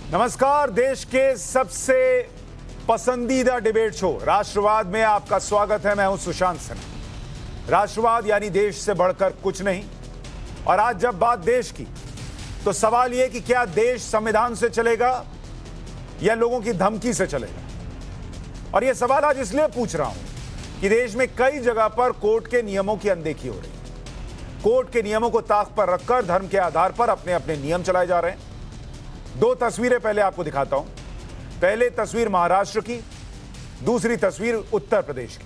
नमस्कार। देश के सबसे पसंदीदा डिबेट शो राष्ट्रवाद में आपका स्वागत है। मैं हूं सुशांत सिन्हा। राष्ट्रवाद यानी देश से बढ़कर कुछ नहीं। और आज जब बात देश की, तो सवाल यह कि क्या देश संविधान से चलेगा या लोगों की धमकी से चलेगा। और यह सवाल आज इसलिए पूछ रहा हूं कि देश में कई जगह पर कोर्ट के नियमों की अनदेखी हो रही है। कोर्ट के नियमों को ताक पर रखकर धर्म के आधार पर अपने अपने नियम चलाए जा रहे हैं। दो तस्वीरें पहले आपको दिखाता हूं। पहले तस्वीर महाराष्ट्र की, दूसरी तस्वीर उत्तर प्रदेश की।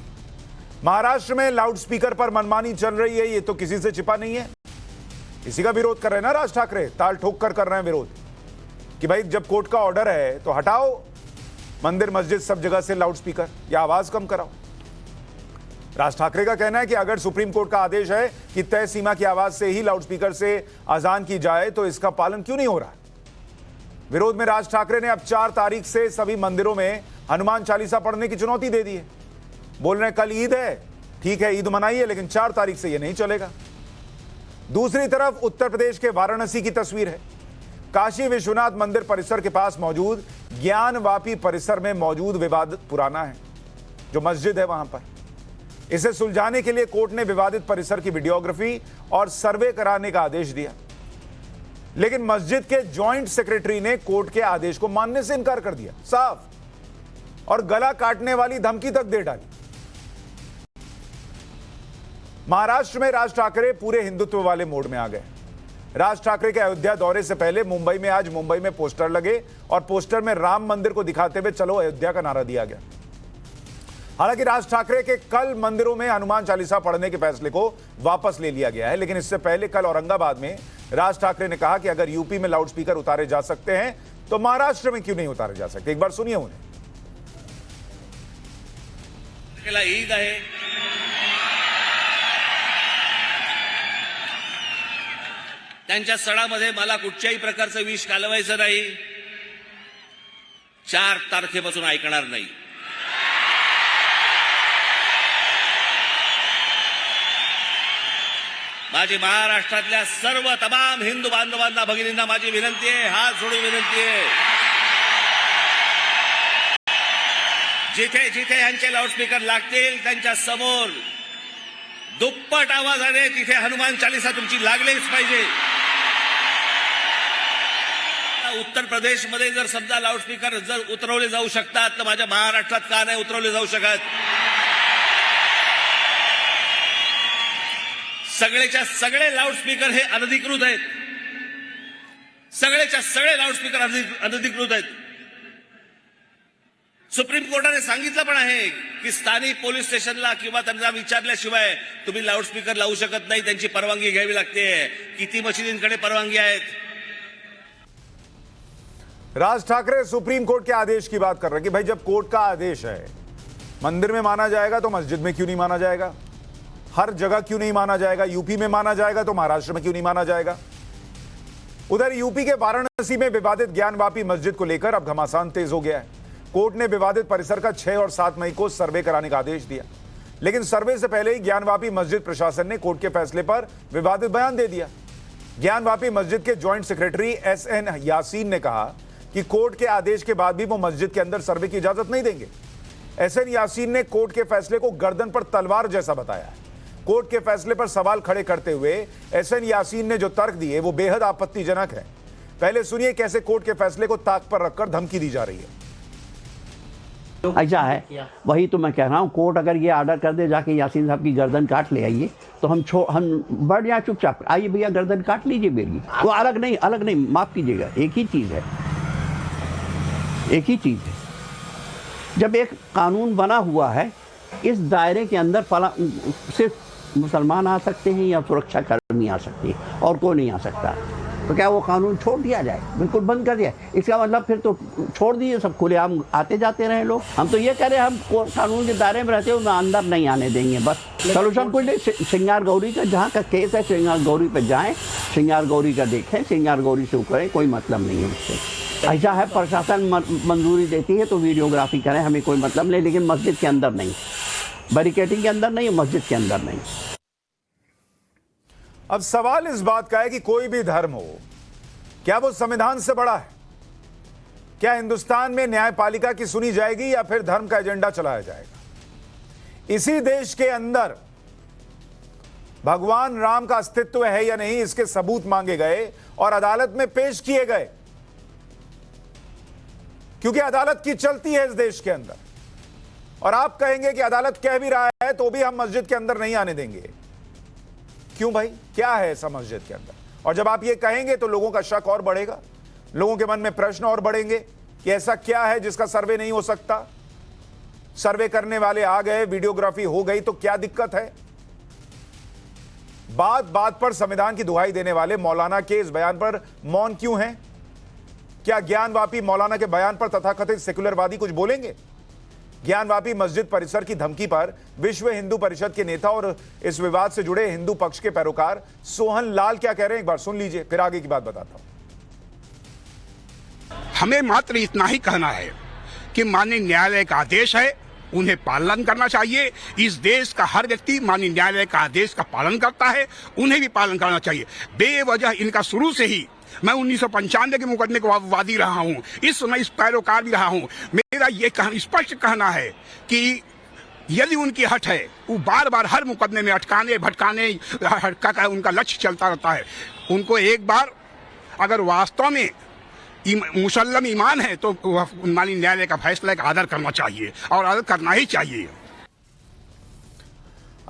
महाराष्ट्र में लाउडस्पीकर पर मनमानी चल रही है, ये तो किसी से छिपा नहीं है। इसी का विरोध कर रहे हैं ना राज ठाकरे, ताल ठोक कर रहे हैं विरोध कि भाई जब कोर्ट का ऑर्डर है तो हटाओ मंदिर मस्जिद सब जगह से लाउडस्पीकर या आवाज कम कराओ। राज ठाकरे का कहना है कि अगर सुप्रीम कोर्ट का आदेश है कि तय सीमा की आवाज से ही लाउडस्पीकर से अजान की जाए तो इसका पालन क्यों नहीं हो रहा है। विरोध में राज ठाकरे ने अब 4 तारीख से सभी मंदिरों में हनुमान चालीसा पढ़ने की चुनौती दे दी है। बोल रहे हैं कल ईद है, ठीक है ईद मनाइए, लेकिन 4 तारीख से यह नहीं चलेगा। दूसरी तरफ उत्तर प्रदेश के वाराणसी की तस्वीर है। काशी विश्वनाथ मंदिर परिसर के पास मौजूद ज्ञानवापी परिसर में मौजूद विवाद पुराना है। जो मस्जिद है वहां पर, इसे सुलझाने के लिए कोर्ट ने विवादित परिसर की वीडियोग्राफी और सर्वे कराने का आदेश दिया, लेकिन मस्जिद के जॉइंट सेक्रेटरी ने कोर्ट के आदेश को मानने से इनकार कर दिया साफ, और गला काटने वाली धमकी तक दे डाली। महाराष्ट्र में राज ठाकरे पूरे हिंदुत्व वाले मोड में आ गए। राज ठाकरे के अयोध्या दौरे से पहले मुंबई में पोस्टर लगे और पोस्टर में राम मंदिर को दिखाते हुए चलो अयोध्या का नारा दिया गया। हालांकि राज ठाकरे के कल मंदिरों में हनुमान चालीसा पढ़ने के फैसले को वापस ले लिया गया है, लेकिन इससे पहले कल औरंगाबाद में राज ठाकरे ने कहा कि अगर यूपी में लाउडस्पीकर उतारे जा सकते हैं तो महाराष्ट्र में क्यों नहीं उतारे जा सकते। एक बार सुनिए उन्हें। ईद आहे, त्यांच्या सणामध्ये मला कुठच्याही प्रकारचं विष कालवायचं नाही। 4 तारखेपासून ऐकणार नाही। माझी महाराष्ट्रातल्या सर्व तमाम हिंदू बांधवांना भगिनींना माझी विनंती आहे, हात जोडून विनंती आहे, जिथे जिथे यांचे लाउडस्पीकर लागतील त्यांच्या समोर दुप्पट आवाजाने तिथे हनुमान चालीसा तुमची लागलीच पाहिजे। उत्तर प्रदेशमध्ये जर समजा लाउडस्पीकर जर उतरवले जाऊ शकतात तर माझ्या महाराष्ट्रात का नाही उतरवले जाऊ शकत। सगळेच्या सगळे लाउडस्पीकर हे अनधिकृत आहेत। सगळेच्या सगळे लाउडस्पीकर अनधिकृत आहेत। सुप्रीम कोर्टाने सांगितलं पण आहे की स्थानिक पोलीस स्टेशनला किंवा त्यांना विचारल्याशिवाय तुम्ही लाउडस्पीकर लावू शकत नाही, त्यांची परवानगी घ्यावी लागते। किती मशिदींकडे परवानगी आहेत। राज ठाकरे सुप्रीम कोर्ट के आदेश की बात कर रहे हैं कि भाई जब कोर्ट का आदेश है मंदिर में माना जाएगा तो मस्जिद में क्यों नहीं माना जाएगा, हर जगह क्यों नहीं माना जाएगा। यूपी में माना जाएगा तो महाराष्ट्र में क्यों नहीं माना जाएगा। उधर यूपी के वाराणसी में विवादित ज्ञानवापी मस्जिद को लेकर अब घमासान तेज हो गया है। कोर्ट ने विवादित परिसर का 6 और 7 मई को सर्वे कराने का आदेश दिया, लेकिन सर्वे से पहले ही ज्ञानवापी मस्जिद प्रशासन ने कोर्ट के फैसले पर विवादित बयान दे दिया। ज्ञानवापी मस्जिद के जॉइंट सेक्रेटरी SN यासीन ने कहा कि कोर्ट के आदेश के बाद भी वो मस्जिद के अंदर सर्वे की इजाजत नहीं देंगे। SN यासीन ने कोर्ट के फैसले को गर्दन पर तलवार जैसा बताया है। कोर्ट के फैसले पर सवाल खड़े करते हुए SN यासीन ने जो तर्क दिए वो बेहद आपत्तिजनक है। पहले सुनिए कैसे कोर्ट के फैसले को ताक पर रखकर धमकी दी जा रही है। ऐसा है, वही तो मैं कह रहा हूँ, कोर्ट अगर ये ऑर्डर कर दे जाके यासीन साहब की गर्दन काट ले आइए तो हम बढ़ जाए चुपचाप। आइए भैया गर्दन काट लीजिए मेरी, वो अलग नहीं माफ कीजिएगा, एक ही चीज़ है। जब एक कानून बना हुआ है इस दायरे के अंदर सिर्फ मुसलमान आ सकते हैं या सुरक्षा कर्मी आ सकते हैं और कोई नहीं आ सकता, तो क्या वो कानून छोड़ दिया जाए, बिल्कुल बंद कर दिया। इसका मतलब फिर तो छोड़ दिए, सब खुलेआम आते जाते रहे लोग। हम तो ये कह रहे हैं हम कानून के दायरे में रहते हैं, उन्हें अंदर नहीं आने देंगे। बस सोल्यूशन कुछ नहीं। श्रृंगार गौरी का जहाँ का केस है श्रृंगार गौरी पर जाएँ, श्रृंगार गौरी का देखें, श्रृंगार गौरी से करें, कोई मतलब नहीं है उससे। ऐसा है प्रशासन मंजूरी देती है तो वीडियोग्राफी करें, हमें कोई मतलब नहीं, लेकिन मस्जिद के अंदर नहीं, बैरिकेडिंग के अंदर नहीं, मस्जिद के अंदर नहीं। अब सवाल इस बात का है कि कोई भी धर्म हो, क्या वो संविधान से बड़ा है? क्या हिंदुस्तान में न्यायपालिका की सुनी जाएगी या फिर धर्म का एजेंडा चलाया जाएगा? इसी देश के अंदर भगवान राम का अस्तित्व है या नहीं, इसके सबूत मांगे गए और अदालत में पेश किए गए, क्योंकि अदालत की चलती है इस देश के अंदर। और आप कहेंगे कि अदालत कह भी रहा है तो भी हम मस्जिद के अंदर नहीं आने देंगे। क्यों भाई, क्या है ऐसा मस्जिद के अंदर? और जब आप ये कहेंगे तो लोगों का शक और बढ़ेगा, लोगों के मन में प्रश्न और बढ़ेंगे कि ऐसा क्या है जिसका सर्वे नहीं हो सकता। सर्वे करने वाले आ गए, वीडियोग्राफी हो गई तो क्या दिक्कत है? बात बात पर संविधान की दुहाई देने वाले मौलाना के इस बयान पर मौन क्यों हैं? क्या ज्ञानवापी मौलाना के बयान पर तथाकथित सेकुलरवादी कुछ बोलेंगे? ज्ञानवापी मस्जिद परिसर की धमकी पर विश्व हिंदू परिषद के नेता और इस विवाद से जुड़े हिंदू पक्ष के पैरोकार सोहन लाल क्या कह रहे हैं, एक बार सुन लीजिए, फिर आगे की बात बताता हूं। हमें मात्र इतना ही कहना है कि माननीय न्यायालय का आदेश है, उन्हें पालन करना चाहिए। इस देश का हर व्यक्ति माननीय न्यायालय का आदेश का पालन करता है, उन्हें भी पालन करना चाहिए। बेवजह इनका शुरू से ही, मैं 1995 के मुकदमे को वादी रहा हूं, इस समय इस पैरोकार भी रहा हूं। मेरा ये स्पष्ट कहना है कि यदि उनकी हट है, वो बार बार हर मुकदमे में अटकाने भटकाने का उनका लक्ष्य चलता रहता है। उनको एक बार अगर वास्तव में मुसल्लम ईमान है तो माननीय न्यायालय का फैसला का आदर करना चाहिए और आदर करना ही चाहिए।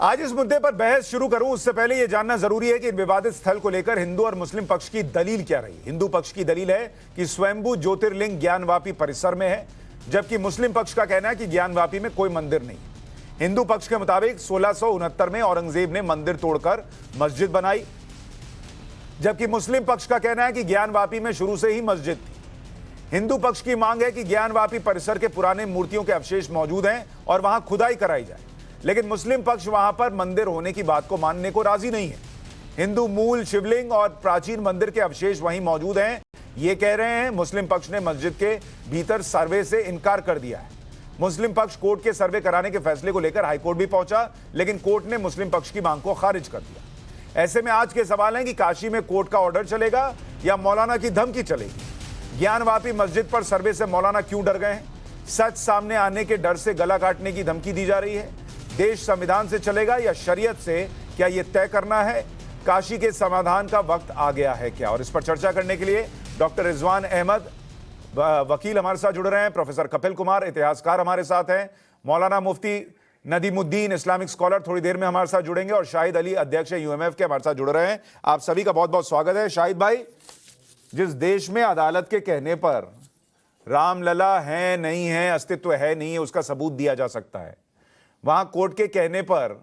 आज इस मुद्दे पर बहस शुरू करूं उससे पहले यह जानना जरूरी है कि इन विवादित स्थल को लेकर हिंदू और मुस्लिम पक्ष की दलील क्या रही। हिंदू पक्ष की दलील है कि स्वयंभू ज्योतिर्लिंग ज्ञानवापी परिसर में है, जबकि मुस्लिम पक्ष का कहना है कि ज्ञानवापी में कोई मंदिर नहीं। हिंदू पक्ष के मुताबिक 1669 में औरंगजेब ने मंदिर तोड़कर मस्जिद बनाई, जबकि मुस्लिम पक्ष का कहना है कि ज्ञानवापी में शुरू से ही मस्जिद थी। हिंदू पक्ष की मांग है कि ज्ञानवापी परिसर के पुराने मूर्तियों के अवशेष मौजूद हैं और वहां खुदाई कराई जाए, लेकिन मुस्लिम पक्ष वहां पर मंदिर होने की बात को मानने को राजी नहीं है। हिंदू मूल शिवलिंग और प्राचीन मंदिर के अवशेष वहीं मौजूद हैं, ये कह रहे हैं। मुस्लिम पक्ष ने मस्जिद के भीतर सर्वे से इनकार कर दिया है। मुस्लिम पक्ष कोर्ट के सर्वे कराने के फैसले को लेकर हाईकोर्ट भी पहुंचा, लेकिन कोर्ट ने मुस्लिम पक्ष की मांग को खारिज कर दिया। ऐसे में आज के सवाल हैं कि काशी में कोर्ट का ऑर्डर चलेगा या मौलाना की धमकी चलेगी। ज्ञानवापी मस्जिद पर सर्वे से मौलाना क्यों डर गए हैं? सच सामने आने के डर से गला काटने की धमकी दी जा रही है। देश संविधान से चलेगा या शरीयत से, क्या यह तय करना है? काशी के समाधान का वक्त आ गया है क्या? और इस पर चर्चा करने के लिए डॉक्टर रिजवान अहमद वकील हमारे साथ जुड़ रहे हैं, प्रोफेसर कपिल कुमार इतिहासकार हमारे साथ हैं, मौलाना मुफ्ती नदीमुद्दीन इस्लामिक स्कॉलर थोड़ी देर में हमारे साथ जुड़ेंगे, और शाहिद अली अध्यक्ष यूएमएफ के हमारे साथ जुड़ रहे हैं। आप सभी का बहुत बहुत स्वागत है। शाहिद भाई, जिस देश में अदालत के कहने पर रामलला है नहीं है, अस्तित्व है नहीं है, उसका सबूत दिया जा सकता है, वहां कोर्ट के कहने पर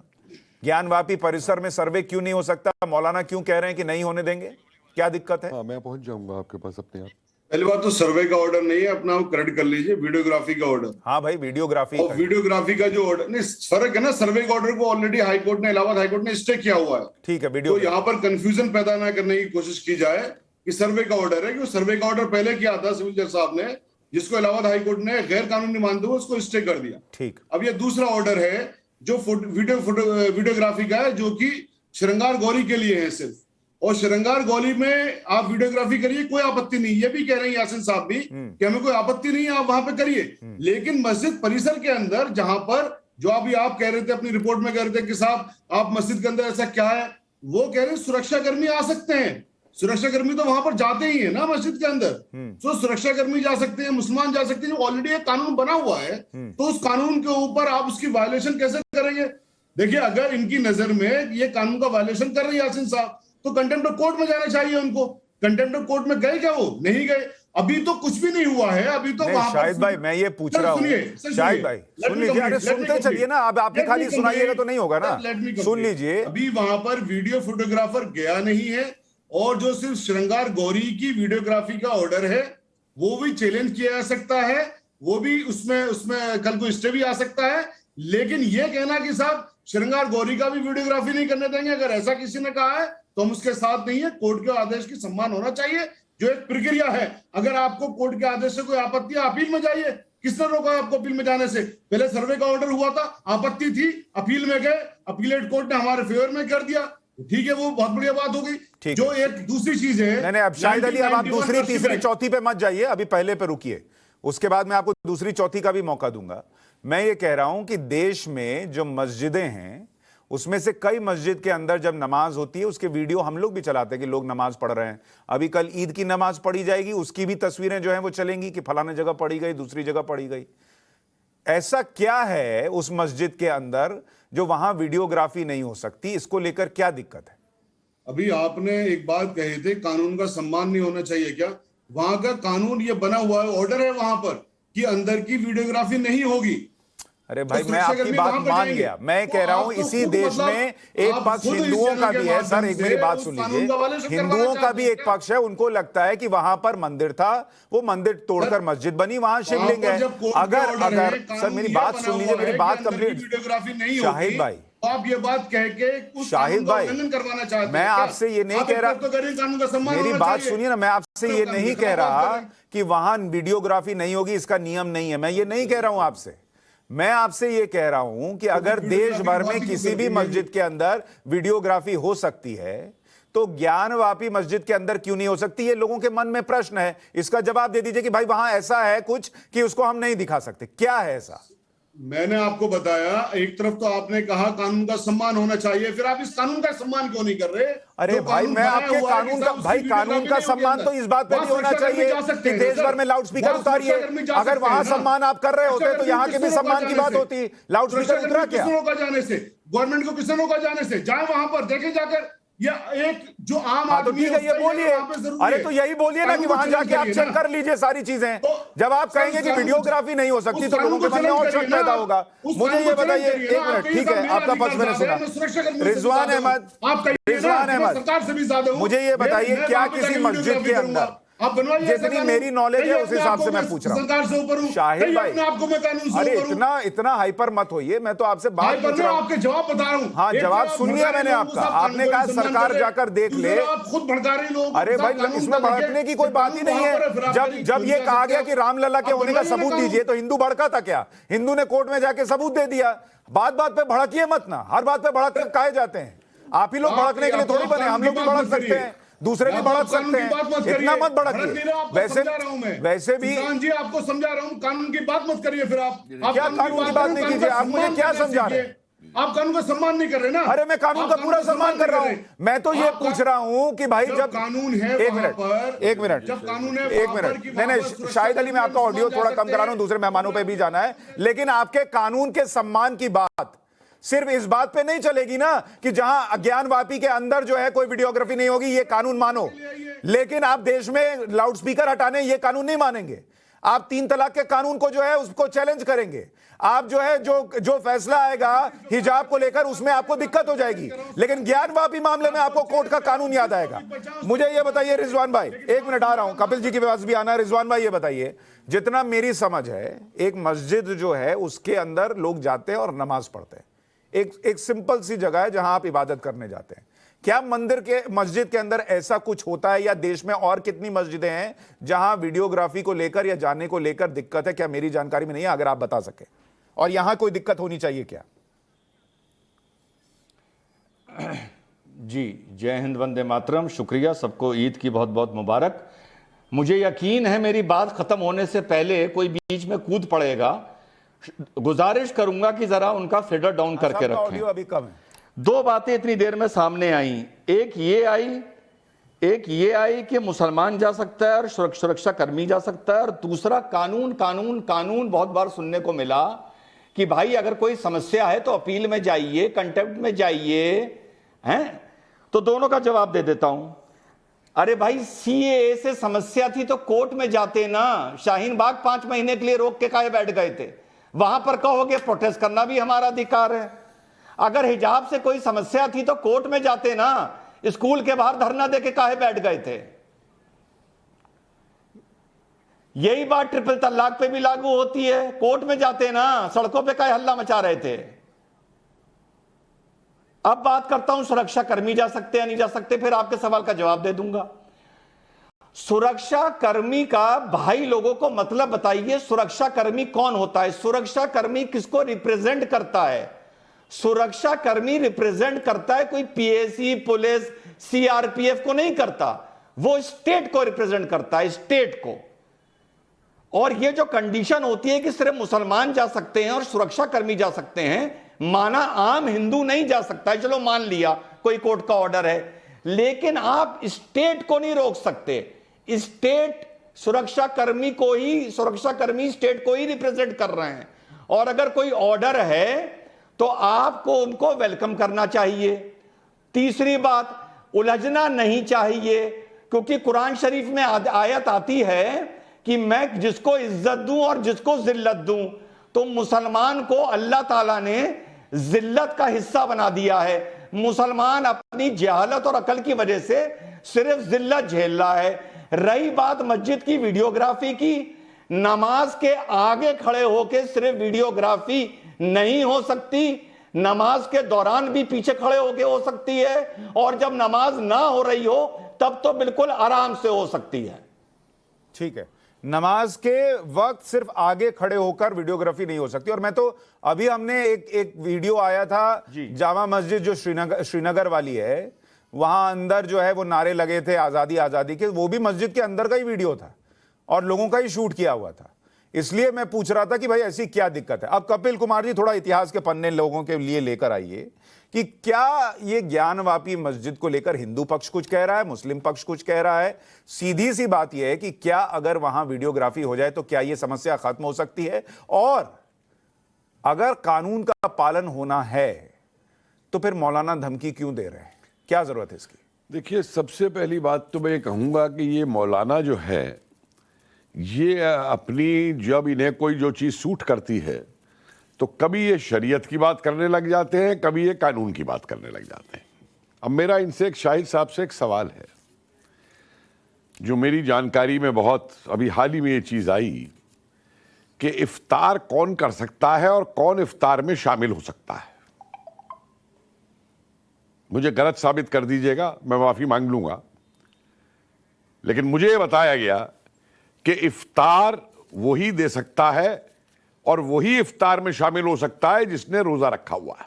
ज्ञानवापी परिसर में सर्वे क्यों नहीं हो सकता? मौलाना क्यों कह रहे हैं कि नहीं होने देंगे? क्या दिक्कत है? हाँ, मैं पहुंच जाऊंगा आपके पास अपने आप। पहली बात तो सर्वे का ऑर्डर नहीं है, अपना क्रेडिट कर लीजिए, वीडियोग्राफी का ऑर्डर। हाँ भाई, वीडियोग्राफी और वीडियोग्राफी का जो ऑर्डर, नहीं फर्क है ना, सर्वे का ऑर्डर को ऑलरेडी हाई कोर्ट ने, इलाहाबाद हाई कोर्ट ने स्टे किया हुआ है। ठीक है, वीडियो तो यहाँ पर कंफ्यूजन पैदा ना करने की कोशिश की जाए कि सर्वे का ऑर्डर है, कि सर्वे का ऑर्डर पहले किया था सिविल जज साहब ने, जिसको इलाहाबाद हाई कोर्ट ने गैर कानूनी मानते हुए उसको स्टे कर दिया। ठीक, अब ये दूसरा ऑर्डर है जो वीडियोग्राफी का है, जो कि श्रृंगार गौरी के लिए है सिर्फ, और श्रृंगार गौरी में आप वीडियोग्राफी करिए, कोई आपत्ति नहीं। ये भी कह रहे हैं यासिन साहब भी कि हमें कोई आपत्ति नहीं है, आप वहां पे करिए। लेकिन मस्जिद परिसर के अंदर, जहां पर जो अभी आप कह रहे थे अपनी रिपोर्ट में, कह रहे थे कि साहब आप मस्जिद के अंदर ऐसा क्या है, वो कह रहे हैं सुरक्षाकर्मी आ सकते हैं। सुरक्षाकर्मी तो वहां पर जाते ही है ना मस्जिद के अंदर, तो सुरक्षाकर्मी जा सकते हैं, मुसलमान जा सकते हैं। ऑलरेडी एक कानून बना हुआ है, तो उस कानून के ऊपर आप उसकी वायलेशन कैसे करेंगे? देखिए, अगर इनकी नजर में ये कानून का वायलेशन कर रहे हैं यासिन साहब, तो कंटेम्प्ट ऑफ कोर्ट में जाना चाहिए उनको। कंटेम्प्ट ऑफ कोर्ट में गए क्या? वो नहीं गए। अभी तो कुछ भी नहीं हुआ है, अभी तो वहां शाहिद भाई मैं ये पूछ रहा हूँ, शाहिद भाई सुन लीजिए, अरे सुनते चलिए ना, अब आपने खाली सुनाइएगा तो नहीं होगा ना, सुन लीजिए। अभी वहां पर वीडियो फोटोग्राफर गया नहीं है, और जो सिर्फ श्रृंगार गौरी की वीडियोग्राफी का ऑर्डर है वो भी चैलेंज किया जा सकता है, वो भी उसमें कल को स्टे भी आ सकता है। लेकिन ये कहना कि साहब श्रृंगार गौरी का भी वीडियोग्राफी नहीं करने देंगे, अगर ऐसा किसी ने कहा है तो हम उसके साथ नहीं है। कोर्ट के आदेश की सम्मान होना चाहिए, जो एक प्रक्रिया है। अगर आपको कोर्ट के आदेश से कोई आपत्ति है, अपील में जाइए। किसने रोका आपको अपील में जाने से? पहले सर्वे का ऑर्डर हुआ था, आपत्ति थी, अपील में गए, अपीलेट कोर्ट ने हमारे फेवर में कर दिया, ठीक है, वो बहुत बढ़िया बात हो गई। जो एक दूसरी चीज है, नहीं, अब शाहिद अली, अब आप दूसरी तीसरी चौथी पे मत जाइए, अभी पहले पे रुकिए। उसके बाद मैं आपको दूसरी चौथी का भी मौका दूंगा। मैं ये कह रहा हूं कि देश में जो मस्जिदें हैं उसमें से कई मस्जिद के अंदर जब नमाज होती है उसके वीडियो हम लोग भी चलाते हैं कि लोग नमाज पढ़ रहे हैं। अभी कल ईद की नमाज पढ़ी जाएगी, उसकी भी तस्वीरें जो हैं वो चलेंगी कि फलाने जगह पढ़ी गई, दूसरी जगह पढ़ी गई। ऐसा क्या है उस मस्जिद के अंदर जो वहां वीडियोग्राफी नहीं हो सकती? इसको लेकर क्या दिक्कत है? अभी आपने एक बात कही थी, कानून का सम्मान नहीं होना चाहिए क्या? वहां का कानून ये बना हुआ है, ऑर्डर है वहां पर कि अंदर की वीडियोग्राफी नहीं होगी। अरे भाई मैं आपकी बात मान गया, मैं कह रहा हूं इसी देश में एक पक्ष हिंदुओं का भी है। सर एक मेरी बात सुन लीजिए, हिंदुओं का भी एक पक्ष है, उनको लगता है कि वहां पर मंदिर था, वो मंदिर तोड़कर मस्जिद बनी, वहां शिवलिंग है। अगर सर मेरी बात सुन लीजिए, मेरी बात कंप्लीट। वीडियोग्राफी नहीं शाहिद भाई, आप ये बात कह के उस शाहिद भाई करवाना चाहते हैं? मैं आपसे ये नहीं कह रहा, कानून का सम्मान मेरी बात सुनिए ना, मैं आपसे ये नहीं कह रहा कि वहां वीडियोग्राफी नहीं होगी, इसका नियम नहीं है, मैं ये नहीं कह रहा हूं आपसे। मैं आपसे ये कह रहा हूं कि अगर देश भर में किसी भी मस्जिद के अंदर वीडियोग्राफी हो सकती है तो ज्ञानवापी मस्जिद के अंदर क्यों नहीं हो सकती? ये लोगों के मन में प्रश्न है, इसका जवाब दे दीजिए कि भाई वहां ऐसा है कुछ कि उसको हम नहीं दिखा सकते। क्या है ऐसा? मैंने आपको बताया, एक तरफ तो आपने कहा कानून का सम्मान होना चाहिए, फिर आप इस कानून का सम्मान क्यों नहीं कर रहे? अरे भाई मैं आपके कानून का, भाई कानून का सम्मान तो इस बात पे भी होना चाहिए कि देश भर में लाउड स्पीकर उतारिए। अगर वहां सम्मान आप कर रहे होते तो यहाँ के भी सम्मान की बात होती। लाउड स्पीकर उतरा क्या? किसने रोका जाने से? गवर्नमेंट को किसने रोका जाने से? जाए वहां पर देखे जाकर, या एक जो आम तो ठीक है, ये बोलिए। अरे तो यही बोलिए ना कि वहां जाके आप चेक कर लीजिए सारी चीजें। जब आप कहेंगे कि वीडियोग्राफी नहीं हो सकती तो लोगों के मन में और शक पैदा होगा। मुझे ये बताइए, एक मिनट, ठीक है आपका पक्ष मैंने सुना। रिजवान अहमद, रिजवान अहमद, मुझे ये बताइए क्या किसी मस्जिद के अंदर, जितनी मेरी नॉलेज है उस हिसाब से मैं पूछ रहा हूँ शाहिद भाई, अरे इतना हाइपर मत होइए, मैं तो आपसे बात पूछ रहा हूँ, आपके जवाब बता रहा हूँ। हाँ जवाब सुन लिया मैंने आपका। आपने कहा सरकार जाकर देख ले, खुद भड़का रहे लोग। अरे भाई इसमें भड़कने की कोई बात ही नहीं है। जब ये कहा गया कि रामलला के होने का सबूत दीजिए तो हिंदू भड़का था क्या? हिंदू ने कोर्ट में जाके सबूत दे दिया। बात बात पे भड़किए मत ना, हर बात पे भड़क कर काहे जाते हैं? आप ही लोग भड़कने के लिए थोड़ी बने, हम लोग भी भड़क सकते हैं, दूसरे भी भड़क सकते हैं, इतना मत भड़किए। वैसे भी जी आपको समझा रहा हूँ, कानून की बात मत करिए। फिर आप क्या कानून की बात नहीं कीजिए? आप मुझे क्या समझा रहे हैं? आप कानून का सम्मान नहीं कर रहे ना। अरे मैं कानून का पूरा सम्मान कर रहा हूं। मैं तो ये पूछ रहा हूं कि भाई जब कानून है, एक मिनट, जब कानून है, एक मिनट, नहीं शाहिद अली मैं आपका ऑडियो थोड़ा कम करा रहा हूं, दूसरे मेहमानों पे भी जाना है। लेकिन आपके कानून के सम्मान की बात सिर्फ इस बात पे नहीं चलेगी ना कि जहां अज्ञानवापी के अंदर जो है कोई वीडियोग्राफी नहीं होगी, ये कानून मानो। लेकिन आप देश में लाउडस्पीकर हटाने ये कानून नहीं मानेंगे। आप 3 तलाक के कानून को जो है उसको चैलेंज करेंगे। आप जो है जो फैसला आएगा हिजाब को लेकर उसमें आपको दिक्कत हो जाएगी, लेकिन ज्ञानवापी मामले में आपको कोर्ट का कानून याद आएगा। मुझे ये बताइए रिजवान भाई, एक मिनट आ रहा हूं, कपिल जी के पास भी आना है। रिजवान भाई ये बताइए, जितना मेरी समझ है एक मस्जिद जो है उसके अंदर लोग जाते हैं और नमाज पढ़ते हैं, एक सिंपल सी जगह है जहां आप इबादत करने जाते हैं। क्या मस्जिद के अंदर ऐसा कुछ होता है, या देश में और कितनी मस्जिदें हैं जहां वीडियोग्राफी को लेकर या जाने को लेकर दिक्कत है? क्या मेरी जानकारी में नहीं है, अगर आप बता सके, और यहां कोई दिक्कत होनी चाहिए क्या? जी जय हिंद, वंदे मातरम। शुक्रिया, सबको ईद की बहुत बहुत मुबारक। मुझे यकीन है मेरी बात खत्म होने से पहले कोई बीच में कूद पड़ेगा। गुजारिश करूंगा कि जरा उनका फेडर डाउन करके रखें। अभी कम है। 2 बातें इतनी देर में सामने आई। एक ये आई कि मुसलमान जा सकता है और सुरक्षा कर्मी जा सकता है, और दूसरा कानून कानून कानून। बहुत बार सुनने को मिला कि भाई अगर कोई समस्या है तो अपील में जाइए, कंटेम्प्ट में जाइए, हैं? तो दोनों का जवाब दे देता हूं। अरे भाई सीएए से समस्या थी तो कोर्ट में जाते ना। शाहीन बाग 5 महीने के लिए रोक के काहे बैठ गए थे? वहां पर कहोगे प्रोटेस्ट करना भी हमारा अधिकार है। अगर हिजाब से कोई समस्या थी तो कोर्ट में जाते ना। स्कूल के बाहर धरना देके काहे बैठ गए थे? यही बात ट्रिपल तलाक पे भी लागू होती है। कोर्ट में जाते ना, सड़कों पे काहे हल्ला मचा रहे थे? अब बात करता हूं सुरक्षा कर्मी जा सकते या नहीं जा सकते, फिर आपके सवाल का जवाब दे दूंगा। सुरक्षा कर्मी का भाई लोगों को मतलब बताइए, सुरक्षा कर्मी कौन होता है? सुरक्षा कर्मी किसको रिप्रेजेंट करता है? सुरक्षा कर्मी रिप्रेजेंट करता है कोई पीएसी, पुलिस, सीआरपीएफ को नहीं करता, वो स्टेट को रिप्रेजेंट करता है, स्टेट को। और ये जो कंडीशन होती है कि सिर्फ मुसलमान जा सकते हैं और सुरक्षा कर्मी जा सकते हैं, माना आम हिंदू नहीं जा सकता है, चलो मान लिया कोई कोर्ट का ऑर्डर है, लेकिन आप स्टेट को नहीं रोक सकते। स्टेट सुरक्षा कर्मी स्टेट को ही रिप्रेजेंट कर रहे हैं, और अगर कोई ऑर्डर है तो आपको उनको वेलकम करना चाहिए। तीसरी बात, उलझना नहीं चाहिए, क्योंकि कुरान शरीफ में आयत आती है कि मैं जिसको इज्जत दूं और जिसको जिल्लत दूं, तो मुसलमान को अल्लाह ताला ने जिल्लत का हिस्सा बना दिया है। मुसलमान अपनी जहालत और अकल की वजह से सिर्फ जिल्लत झेल रहा है। रही बात मस्जिद की वीडियोग्राफी की, नमाज के आगे खड़े होकर सिर्फ वीडियोग्राफी नहीं हो सकती, नमाज के दौरान भी पीछे खड़े होकर हो सकती है, और जब नमाज ना हो रही हो तब तो बिल्कुल आराम से हो सकती है। ठीक है, नमाज के वक्त सिर्फ आगे खड़े होकर वीडियोग्राफी नहीं हो सकती। और मैं तो अभी हमने एक वीडियो आया था जामा मस्जिद जो श्रीनगर वाली है, वहां अंदर जो है वो नारे लगे थे आजादी आजादी के, वो भी मस्जिद के अंदर का ही वीडियो था और लोगों का ही शूट किया हुआ था। इसलिए मैं पूछ रहा था कि भाई ऐसी क्या दिक्कत है। अब कपिल कुमार जी थोड़ा इतिहास के पन्ने लोगों के लिए लेकर आइए कि क्या ये ज्ञानवापी मस्जिद को लेकर हिंदू पक्ष कुछ कह रहा है, मुस्लिम पक्ष कुछ कह रहा है। सीधी सी बात यह है कि क्या अगर वहां वीडियोग्राफी हो जाए तो क्या यह समस्या खत्म हो सकती है, और अगर कानून का पालन होना है तो फिर मौलाना धमकी क्यों दे रहे हैं, क्या जरूरत है इसकी? देखिए, सबसे पहली बात तो मैं कहूंगा कि ये मौलाना जो है, ये अपनी जब इन्हें कोई जो चीज सूट करती है तो कभी ये शरीयत की बात करने लग जाते हैं, कभी ये कानून की बात करने लग जाते हैं। अब मेरा इनसे एक शाहिद साहब से एक सवाल है, जो मेरी जानकारी में बहुत अभी हाल ही में ये चीज आई कि इफ्तार कौन कर सकता है और कौन इफ्तार में शामिल हो सकता है। मुझे गलत साबित कर दीजिएगा, मैं माफी मांग लूंगा, लेकिन मुझे बताया गया कि इफ्तार वही दे सकता है और वही इफ्तार में शामिल हो सकता है जिसने रोजा रखा हुआ है,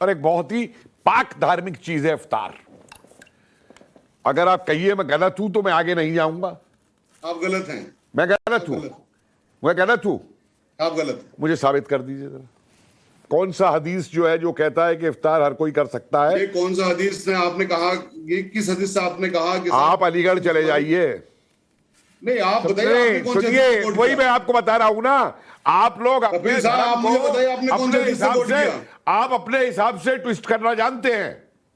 और एक बहुत ही पाक धार्मिक चीज है इफ्तार। अगर आप कहिए मैं गलत हूं तो मैं आगे नहीं जाऊंगा। आप गलत हैं। मैं गलत हूं, मैं गलत हूं, आप गलत। मुझे साबित कर दीजिए जरा, कौन सा हदीस जो है जो कहता है कि इफ्तार हर कोई कर सकता है? ये कौन सा हदीस ने आपने कहा, ये किस हदीस से आपने कहा कि आप अलीगढ़ चले जाइए। नहीं, आप बताइए, सुनिए, वही मैं आपको बता रहा हूं ना। आप लोग अपने धर्म को आप अपने हिसाब से ट्विस्ट करना जानते हैं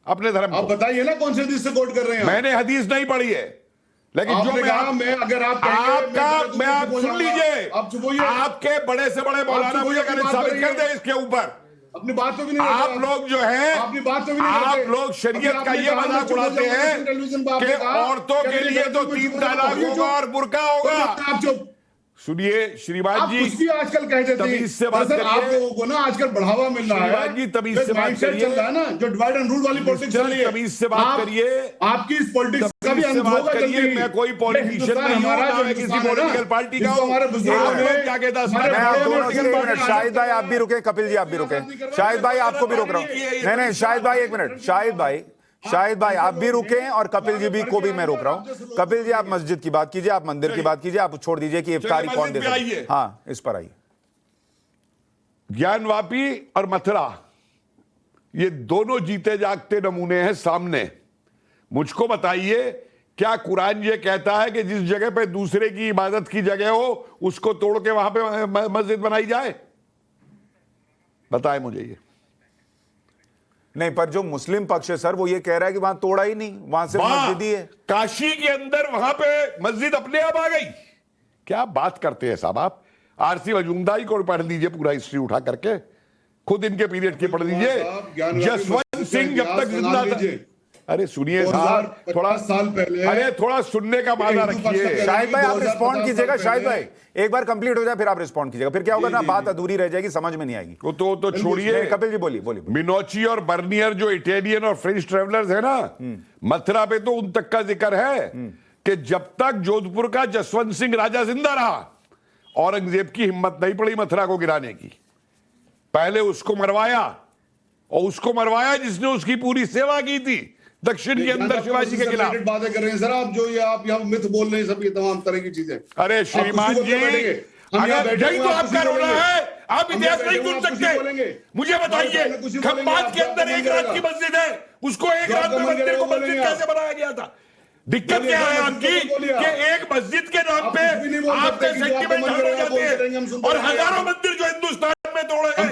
अपने धर्म को। आप बताइए ना कौन से हदीस से कोट कर रहे हैं। मैंने हदीस नहीं पढ़ी है, लेकिन जो अगर आप सुन लीजिए, आपके बड़े से बड़े मौलाना मुझे साबित कर दे इसके ऊपर। अपनी बात तो भी नहीं, आप लोग जो है, अपनी बात तो भी नहीं, आप लोग शरीयत का ये मजाक उड़ाते हैं कि औरतों के लिए तो 3 तलाक होगा और बुर्का होगा। आप चुप सुनिए श्रीमान जी, कुछ भी आजकल कहते थे, तमीज से बात करिए। आप लोगों को ना आजकल बढ़ावा मिल रहा है। श्रीमान जी, तमीज से बात करिए। चल रहा है ना, जो डिवाइड एंड रूल वाली पॉलिटिक्स चल रही है, तमीज से बात करिए। आपकी इस पॉलिटिक्स का भी अंत होगा जल्दी। मैं कोई पॉलिटिशियन नहीं हूं, ना मैं किसी पॉलिटिकल पार्टी का हूं। क्या कहता है? शाहिद भाई आप भी रुके, कपिल जी आप भी रुके। शाहिद भाई आपको भी रोक रहा हूं। नहीं, शाहिद भाई एक मिनट, शाहिद भाई आप भी रुके और कपिल जी भी को भी मैं रोक रहा हूं। कपिल जी आप मस्जिद की बात कीजिए, आप मंदिर की बात कीजिए, आप छोड़ दीजिए कि इफ्तारी कौन दे सकता है। हाँ, इस पर आइए। ज्ञानवापी और मथुरा, ये दोनों जीते जागते नमूने हैं सामने। मुझको बताइए, क्या कुरान ये कहता है कि जिस जगह पे दूसरे की इबादत की जगह हो उसको तोड़ के वहां पे मस्जिद बनाई जाए? बताए मुझे ये। नहीं, पर जो मुस्लिम पक्ष है सर, वो ये कह रहा है कि वहां तोड़ा ही नहीं, वहां से मस्जिद ही है। काशी के अंदर वहां पे मस्जिद अपने आप आ गई। क्या बात करते हैं साहब आप? आरसी मजूमदारी को पढ़ लीजिए, पूरा हिस्ट्री उठा करके, खुद इनके पीरियड की पढ़ लीजिए। जसवंत सिंह जब तक जिंदा था। अरे सुनिए साहब, थोड़ा साल पहले, अरे थोड़ा सुनने का माना रखिए। शाहिद भाई आप रिस्पॉन्ड कीजिएगा। शाहिद भाई एक बार कंप्लीट हो जाए फिर आप रिस्पॉन्ड कीजिएगा, फिर क्या होगा ना, बात अधूरी रह जाएगी, समझ में नहीं आएगी। तो छोड़िए, कपिल जी बोलिए। मिनोची और बर्नियर जो इटालियन और फ्रेंच ट्रेवलर्स है ना, मथुरा पे तो उन तक का जिक्र है कि जब तक जोधपुर का जसवंत सिंह राजा जिंदा रहा, औरंगजेब की हिम्मत नहीं पड़ी मथुरा को गिराने की। पहले उसको मरवाया, और उसको मरवाया जिसने उसकी पूरी सेवा की थी, दक्षिण के अंदर शिवाजी के खिलाफ। बातें कर रहे हैं सर आप, जो ये आप यहाँ मिथ बोल रहे हैं, सब ये तमाम तरह की चीजें। अरे श्रीमान जी, अगर यही तो आपका रोना है, आप इतिहास नहीं सुन सकते। मुझे बताइए, खंबात के अंदर एक रात की मस्जिद है, उसको एक रात में मंदिर को मस्जिद कैसे बनाया गया था? दिक्कत क्या है आपकी कि एक मस्जिद के नाम पे आपके सेंटिमेंट हट हो जाते हैं, और हजारों मंदिर जो हिंदुस्तान में तोड़े गए,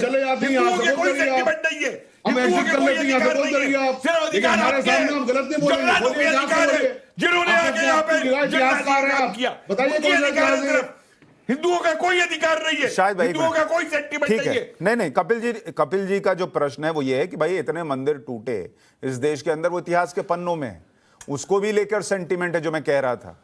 हिंदुओं के कोई सेंटिमेंट नहीं है, हिंदुओं के कोई अधिकार नहीं है, सिर्फ अधिकार आपके जल्लादों के अधिकार है, जिन्होंने आके यहाँ पे काम किया, उनके अधिकार है सिर्फ। हिंदुओं का कोई अधिकार नहीं है, शायद भाई हिंदुओं का कोई सेंटिमेंट ठीक नहीं है। है। नहीं, कपिल जी का जो प्रश्न है वो ये है कि भाई इतने मंदिर टूटे इस देश के अंदर, वो इतिहास के पन्नों में है, उसको भी लेकर सेंटिमेंट है, जो मैं कह रहा था।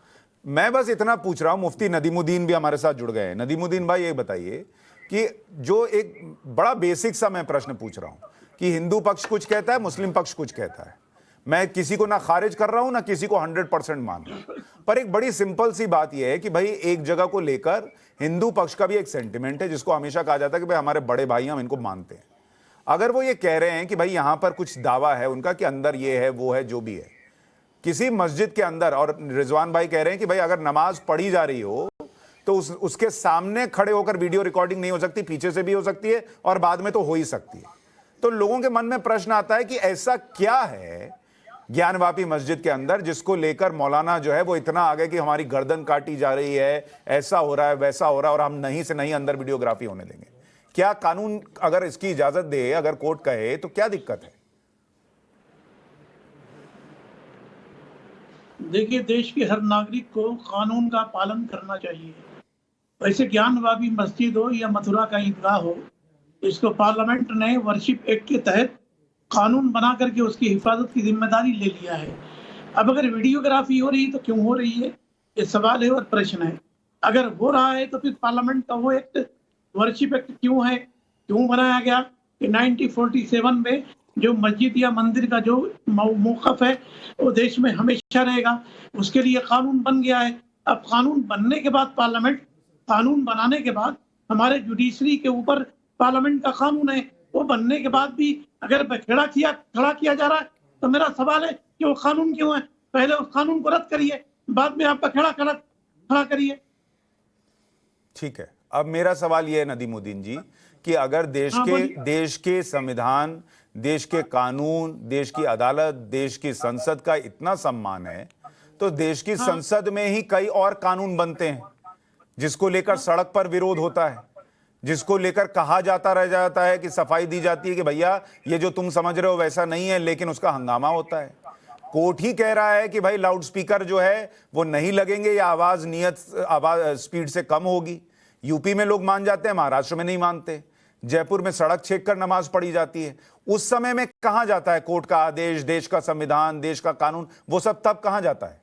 मैं बस इतना पूछ रहा हूं, मुफ्ती नदीमुद्दीन भी हमारे साथ जुड़ गए हैं। नदीमुद्दीन भाई, ये बताइए कि जो एक बड़ा बेसिक सा मैं प्रश्न पूछ रहा हूं कि हिंदू पक्ष कुछ कहता है, मुस्लिम पक्ष कुछ कहता है, मैं किसी को ना खारिज कर रहा हूं ना किसी को 100% मान रहा हूं, पर एक बड़ी सिंपल सी बात यह है कि भाई एक जगह को लेकर हिंदू पक्ष का भी एक सेंटिमेंट है, जिसको हमेशा कहा जाता है कि भाई हमारे बड़े भाई, हम इनको मानते हैं। अगर वो ये कह रहे हैं कि भाई यहां पर कुछ दावा है उनका कि अंदर ये है वो है, जो भी है किसी मस्जिद के अंदर, और रिजवान भाई कह रहे हैं कि भाई अगर नमाज पढ़ी जा रही हो तो उसके सामने खड़े होकर वीडियो रिकॉर्डिंग नहीं हो सकती, पीछे से भी हो सकती है और बाद में तो हो ही सकती है। तो लोगों के मन में प्रश्न आता है कि ऐसा क्या है ज्ञानवापी मस्जिद के अंदर जिसको लेकर मौलाना जो है वो इतना आगे कि हमारी गर्दन काटी जा रही है, ऐसा हो रहा है, वैसा हो रहा है, और हम नहीं से नहीं अंदर वीडियोग्राफी होने देंगे। क्या कानून अगर इसकी इजाजत दे, अगर कोर्ट कहे, तो क्या दिक्कत है? देखिए, देश के हर नागरिक को कानून का पालन करना चाहिए। वैसे ज्ञानवापी मस्जिद हो या मथुरा का ईदगाह हो, इसको पार्लियामेंट ने वर्शिप एक्ट के तहत कानून बना करके उसकी हिफाजत की जिम्मेदारी ले लिया है। अब अगर वीडियोग्राफी हो रही है तो क्यों हो रही है, ये सवाल है और प्रश्न है। अगर हो रहा है तो फिर पार्लियामेंट का वो एक्ट, वर्शिप एक्ट क्यों है, क्यों बनाया गया कि 1947 में जो मस्जिद या मंदिर का जो मौक़िफ़ है वो देश में हमेशा रहेगा, उसके लिए कानून बन गया है। अब कानून बनने के बाद पार्लियामेंट, कानून बनाने के बाद हमारे जुडिशरी के ऊपर पार्लियामेंट का कानून है, वो बनने के बाद भी अगर खड़ा किया जा रहा है तो मेरा सवाल है कि वो कानून क्यों है? पहले उस कानून को रद्द करिए, बाद में आपका खड़ा करिए। ठीक है, अब मेरा सवाल यह है नदीमुद्दीन जी कि अगर देश के संविधान, देश के कानून, देश की अदालत, देश की संसद का इतना सम्मान है, तो देश की संसद में ही कई और कानून बनते हैं जिसको लेकर सड़क पर विरोध होता है, जिसको लेकर कहा रह जाता है कि सफाई दी जाती है कि भैया ये जो तुम समझ रहे हो वैसा नहीं है, लेकिन उसका हंगामा होता है। कोर्ट ही कह रहा है कि भाई लाउड स्पीकर जो है वो नहीं लगेंगे या आवाज स्पीड से कम होगी। यूपी में लोग मान जाते हैं, महाराष्ट्र में नहीं मानते। जयपुर में सड़क छेक कर नमाज पढ़ी जाती है। उस समय में कहां जाता है कोर्ट का आदेश, देश का संविधान, देश का कानून, वो सब तब कहां जाता है?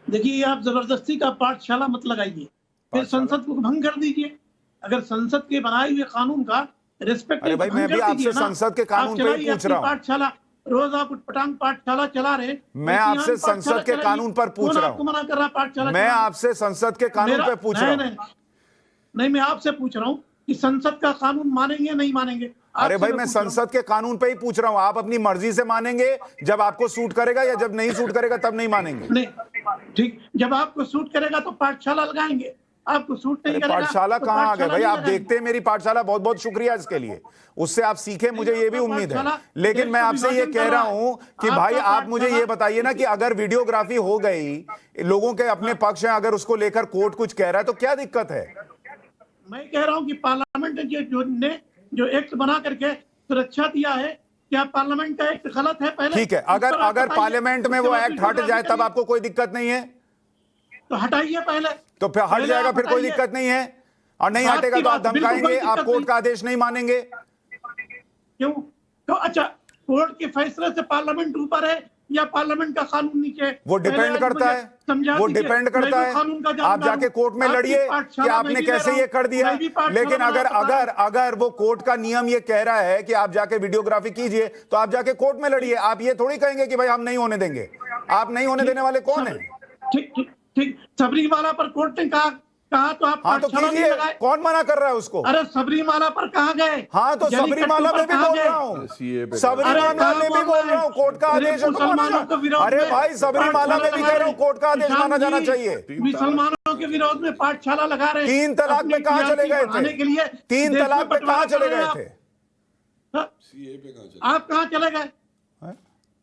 देखिए, आप जबरदस्ती का पाठशाला मत लगाइए, फिर संसद को भंग कर दीजिए। अगर संसद के बनाए हुए कानून का रिस्पेक्ट, अरे भाई, मैं भी आपसे संसद के कानून पे ही पूछ रहा हूँ। पाठशाला रोज आप पटांग पाठशाला चला रहे, मैं आपसे संसद के कानून पर पूछ रहा हूँ। मना कर रहा पाठशाला, मैं आपसे संसद के कानून पे पूछ रहा हूँ। नहीं, मैं आपसे पूछ रहा हूँ कि संसद का कानून मानेंगे नहीं मानेंगे? अरे भाई, मैं संसद के कानून पे ही पूछ रहा हूँ। आप अपनी मर्जी से मानेंगे जब आपको सूट करेगा, या जब नहीं सूट करेगा तब नहीं मानेंगे? नहीं, ठीक, जब आपको सूट करेगा तो पाठशाला लगाएंगे, आपको सूट नहीं करेगा पाठशाला तो कहाँ आ गए भाई? आप लगाएंगे। देखते हैं मेरी पाठशाला, बहुत बहुत शुक्रिया इसके लिए, उससे आप सीखे, मुझे ये भी उम्मीद है। लेकिन मैं आपसे ये कह रहा हूं कि भाई आप मुझे ये बताइए ना कि अगर वीडियोग्राफी हो गई, लोगों के अपने पक्ष हैं, अगर उसको लेकर कोर्ट कुछ कह रहा है तो क्या दिक्कत है? मैं कह रहा हूं कि पार्लियामेंट ने जो एक्ट बना करके सुरक्षा दिया है, क्या पार्लियामेंट का एक्ट गलत है? पहले ठीक है, अगर पार्लियामेंट में वो एक्ट हट जाए तब आपको कोई दिक्कत नहीं है तो हटाइए पहले, तो फिर हट जाएगा, फिर कोई दिक्कत नहीं है। और नहीं हटेगा तो आप धमकाएंगे, आप कोर्ट का आदेश नहीं मानेंगे? क्यों? तो अच्छा, कोर्ट के फैसले से पार्लियामेंट ऊपर है या पार्लियामेंट का कानून नीचे? वो डिपेंड करता है, वो डिपेंड करता है। आप जाके कोर्ट में लड़िए कि आपने कैसे ये कर दिया। लेकिन अगर वो कोर्ट का नियम ये कह रहा है कि आप जाके वीडियोग्राफी कीजिए, तो आप जाके कोर्ट में लड़िए। आप ये थोड़ी कहेंगे कि भाई हम नहीं होने देंगे। आप नहीं होने देने वाले कौन है? ठीक, सबरीमाला पर कोर्ट ने कहा कहा तो आप हाँ तो पाठशाला नहीं कीजिए, लगाए। कौन मना कर रहा है उसको? अरे सबरीमाला पर कहाँ गए? हाँ तो जलीकट्टू सबरीमाला पर में भी कहाँ बोल गए? रहा हूँ, सीए पे सबरीमाला कहाँ में भी बोल बोल रहे रहा हूँ, कोर्ट का अरे आदेश है तो माना मुसलमानों के विरोध अरे में भाई सबरीमाला में भी कह रहा हूँ कोर्ट का आदेश माना जाना चाहिए। मुसलमानों के विरोध में पाठशाला लगा रहे। तीन तलाक अपने पे कहाँ चले गए बढ़ाने थे? के लिए तीन देश तलाक में पे कहाँ बंटवारा चले कर रहे गए हैं थे? आप। आप कहाँ चले गए?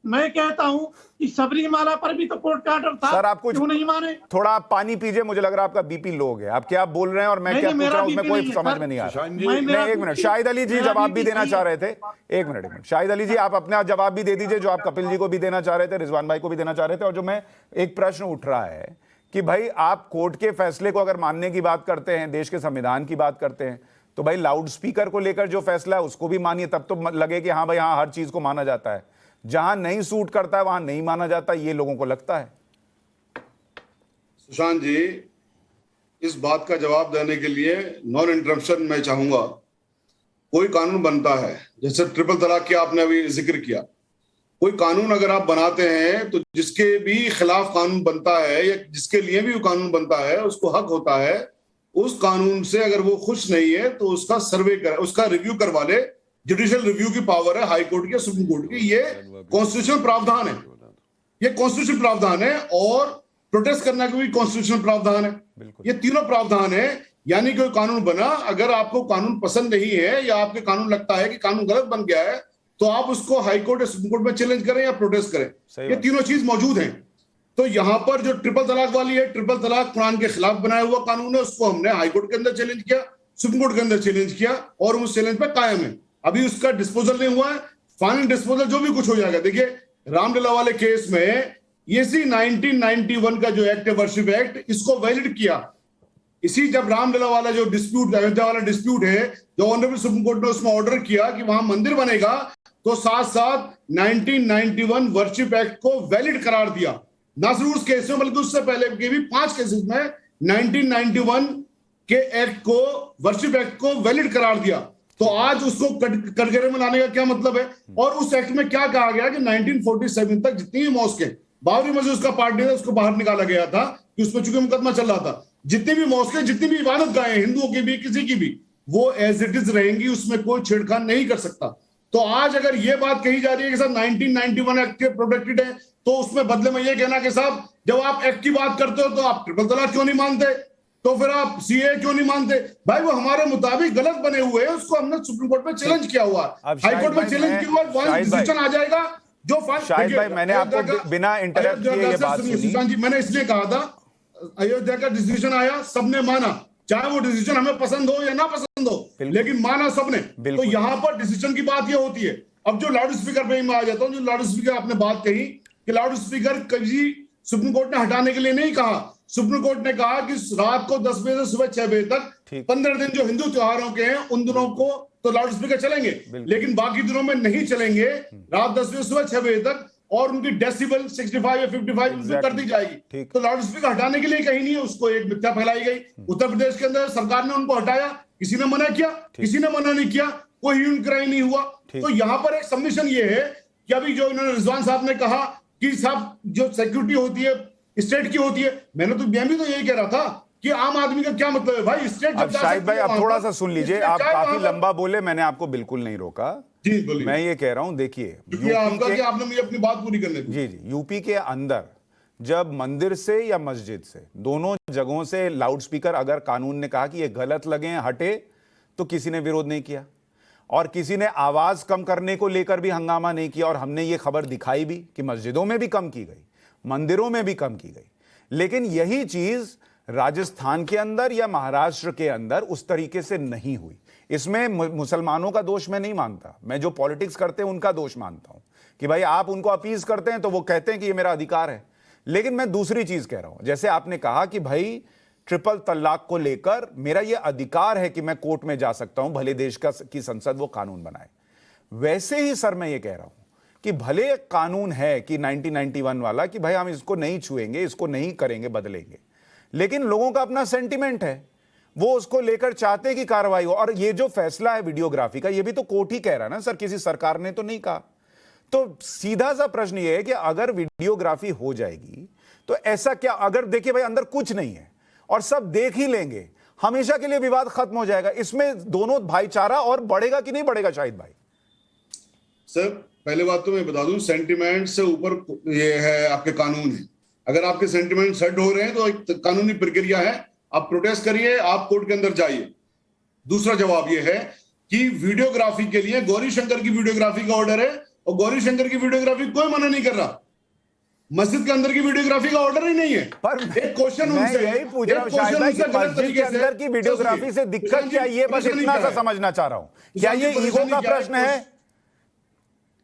मैं कहता हूँ कि सबरीमाला पर भी तो कोर्ट का ऑर्डर था। सर आप कुछ क्यों नहीं माने? थोड़ा आप पानी पीजिए, मुझे लग रहा है आपका बीपी लो हो गया। आप क्या बोल रहे हैं और मैं नहीं, क्या नहीं, पूछ रहा हूं मेरा उसमें कोई BP नहीं है, समझ सर। में नहीं आ रहा। सुशांत जी, नहीं एक मिनट, शाहिद अली जी मेरा जवाब भी BP देना सही चाह है। रहे थे। एक मिनट शाहिद अली जी आप अपना जवाब भी दे दीजिए, जो आप कपिल जी को भी देना चाह रहे थे, रिजवान भाई को भी देना चाह रहे थे। और जो मैं एक प्रश्न उठ रहा है कि भाई आप कोर्ट के फैसले को अगर मानने की बात करते हैं, देश के संविधान की बात करते हैं, तो भाई लाउड स्पीकर को लेकर जो फैसला है उसको भी मानिए, तब तो लगे कि हाँ भाई हाँ हर चीज को माना जाता है। जहां नहीं सूट करता है वहां नहीं माना जाता, ये लोगों को लगता है। सुशांत जी, इस बात का जवाब देने के लिए नॉन इंटरप्शन मैं चाहूंगा। कोई कानून बनता है, जैसे ट्रिपल तलाक की आपने अभी जिक्र किया, कोई कानून अगर आप बनाते हैं तो जिसके भी खिलाफ कानून बनता है या जिसके लिए भी वो कानून बनता है उसको हक होता है उस कानून से, अगर वो खुश नहीं है तो उसका सर्वे कर, उसका रिव्यू करवा ले। जुडिशियल रिव्यू की पावर है हाई कोर्ट की, सुप्रीम कोर्ट की। ये कॉन्स्टिट्यूशनल प्रावधान है, ये कॉन्स्टिट्यूशनल प्रावधान है। और प्रोटेस्ट करने का भी कॉन्स्टिट्यूशनल प्रावधान है। ये तीनों प्रावधान है। यानी कोई कानून बना, अगर आपको कानून पसंद नहीं है या आपके कानून लगता है कि कानून गलत बन गया है, तो आप उसको हाई कोर्ट या सुप्रीम कोर्ट में चैलेंज करें या प्रोटेस्ट करें। ये तीनों चीज मौजूद हैं। तो यहाँ पर जो ट्रिपल तलाक वाली है, ट्रिपल तलाक कुरान के खिलाफ बनाया हुआ कानून है, उसको हमने हाई कोर्ट के अंदर चैलेंज किया, सुप्रीम कोर्ट के अंदर चैलेंज किया और उस चैलेंज पे कायम है। अभी उसका डिस्पोजल नहीं हुआ है, फाइनल डिस्पोजल जो भी कुछ हो जाएगा। देखिए रामलीला वाले केस में ये 1991 का जो एक्ट है, वर्शिप एक्ट, इसको वैलिड किया। इसी जब रामलीला वाला जो डिस्प्यूट, अयोध्या वाला डिस्प्यूट है, जो ऑनरेबल सुप्रीम कोर्ट ने उसमें ऑर्डर किया कि वहां मंदिर बनेगा, तो साथ साथ 1991 वर्शिप एक्ट को वैलिड करार दिया। ना सिर्फ उस केस में बल्कि उससे पहले के भी 5 केसेस में 1991 के एक्ट को, वर्शिप एक्ट को वैलिड करार दिया। तो आज उसको कटघरे में लाने का क्या मतलब है? और उस एक्ट में क्या कहा गया कि 1947 तक जितनी भी मॉस्कें, बाबरी मस्जिद उसका पार्ट नहीं था, उसको बाहर निकाला गया था कि उसमें चूंकि मुकदमा चल रहा था। जितनी भी मॉस्कें, जितनी भी इबादत गाहें, हिंदुओं की भी किसी की भी, वो एज इट इज रहेंगी, उसमें कोई छेड़खानी नहीं कर सकता। तो आज अगर ये बात कही जा रही है कि साहब 1991 एक्ट के प्रोटेक्टेड है, तो उसमें बदले में ये कहना कि साहब जब आप एक्ट की बात करते हो तो आप ट्रिपल तलाक क्यों नहीं मानते, तो फिर आप सीए क्यों नहीं मानते? भाई वो हमारे मुताबिक गलत बने हुए हैं, उसको हमने सुप्रीम कोर्ट में चैलेंज किया हुआ है, हाई कोर्ट में चैलेंज किया हुआ है, डिसीजन आ जाएगा जो शाहिद भाई मैंने आपको बिना इंटरप्ट किए ये बात सुनी। सुशांत जी, मैंने इसलिए कहा था, अयोध्या का डिसीजन आया, सबने माना, चाहे वो डिसीजन हमें पसंद हो या ना पसंद हो, लेकिन माना सबने। तो यहाँ पर डिसीजन की बात ये होती है। अब जो लाउड स्पीकर पे मैं आ जाता हूँ, जो लाउड स्पीकर आपने बात कही कि लाउड स्पीकर कभी सुप्रीम कोर्ट ने हटाने के लिए नहीं कहा। सुप्रीम कोर्ट ने कहा कि रात को 10 बजे से सुबह 6 बजे तक 15 दिन जो हिंदू त्योहारों के हैं उन दिनों को तो लाउड स्पीकर चलेंगे, लेकिन बाकी दिनों में नहीं चलेंगे, रात 10 बजे सुबह 6 बजे तक। और उनकी डेसिबल 65 या 55 कर दी जाएगी। तो लाउड स्पीकर हटाने के लिए कहीं नहीं है, उसको एक मिथ्या फैलाई गई। उत्तर प्रदेश के अंदर सरकार ने उनको हटाया, किसी ने मना किया, किसी ने मना नहीं किया, कोई इंक्वायरी नहीं हुआ। तो यहाँ पर एक सबमिशन ये है कि अभी जो इन्होंने रिजवान साहब ने कहा कि साहब जो सिक्योरिटी होती है स्टेट की होती है, मैं भी तो यही कह रहा था कि आम आदमी का क्या मतलब है भाई, स्टेट। अब शाहिद भाई आप थोड़ा सा सुन लीजिए, आप काफी लंबा बोले, मैंने आपको बिल्कुल नहीं रोका। जी बोलिए। मैं ये कह रहा हूं, देखिए आपने मुझे अपनी बात पूरी करने दी। जी यूपी के अंदर जब मंदिर से या मस्जिद से, दोनों जगहों से लाउड स्पीकर अगर कानून ने कहा कि ये गलत लगे हटे, तो किसी ने विरोध नहीं किया और किसी ने आवाज कम करने को लेकर भी हंगामा नहीं किया। और हमने ये खबर दिखाई भी कि मस्जिदों में भी कम की गई, मंदिरों में भी कम की गई। लेकिन यही चीज राजस्थान के अंदर या महाराष्ट्र के अंदर उस तरीके से नहीं हुई। इसमें मुसलमानों का दोष मैं नहीं मानता, मैं जो पॉलिटिक्स करते हैं उनका दोष मानता हूं कि भाई आप उनको अपीज करते हैं तो वो कहते हैं कि ये मेरा अधिकार है। लेकिन मैं दूसरी चीज कह रहा हूं, जैसे आपने कहा कि भाई ट्रिपल तलाक को लेकर मेरा ये अधिकार है कि मैं कोर्ट में जा सकता हूं, भले देश की संसद वो कानून बनाए। वैसे ही सर मैं ये कह रहा हूं कि भले कानून है कि 1991 वाला कि भाई हम इसको नहीं छुएंगे, इसको नहीं करेंगे, बदलेंगे, लेकिन लोगों का अपना सेंटिमेंट है, वो उसको लेकर चाहते कि कार्रवाई हो। और ये जो फैसला है वीडियोग्राफी का, ये भी तो कोर्ट ही कह रहा है ना सर, किसी सरकार ने तो नहीं कहा। तो सीधा सा प्रश्न ये है कि अगर वीडियोग्राफी हो जाएगी तो ऐसा क्या, अगर देखिए भाई अंदर कुछ नहीं है और सब देख ही लेंगे, हमेशा के लिए विवाद खत्म हो जाएगा। इसमें दोनों भाईचारा और बढ़ेगा कि नहीं बढ़ेगा शाहिद भाई? सर पहले बात तो मैं बता दूं, सेंटिमेंट से ऊपर ये है आपके कानून है। अगर आपके सेंटिमेंट सेट हो रहे हैं तो एक कानूनी प्रक्रिया है, आप प्रोटेस्ट करिए, आप कोर्ट के अंदर जाइए। दूसरा जवाब ये है कि वीडियोग्राफी के लिए गौरी शंकर की वीडियोग्राफी का ऑर्डर है और गौरी शंकर की वीडियोग्राफी कोई मना नहीं कर रहा। मस्जिद के अंदर की वीडियोग्राफी का ऑर्डर ही नहीं है। पर एक क्वेश्चन मैं यही पूछ रहा हूं शाहिद भाई कि मस्जिद के अंदर की वीडियोग्राफी से दिक्कत क्या, ये बस इतना सा समझना चाह रहा हूं। क्या ये ईगो का प्रश्न है?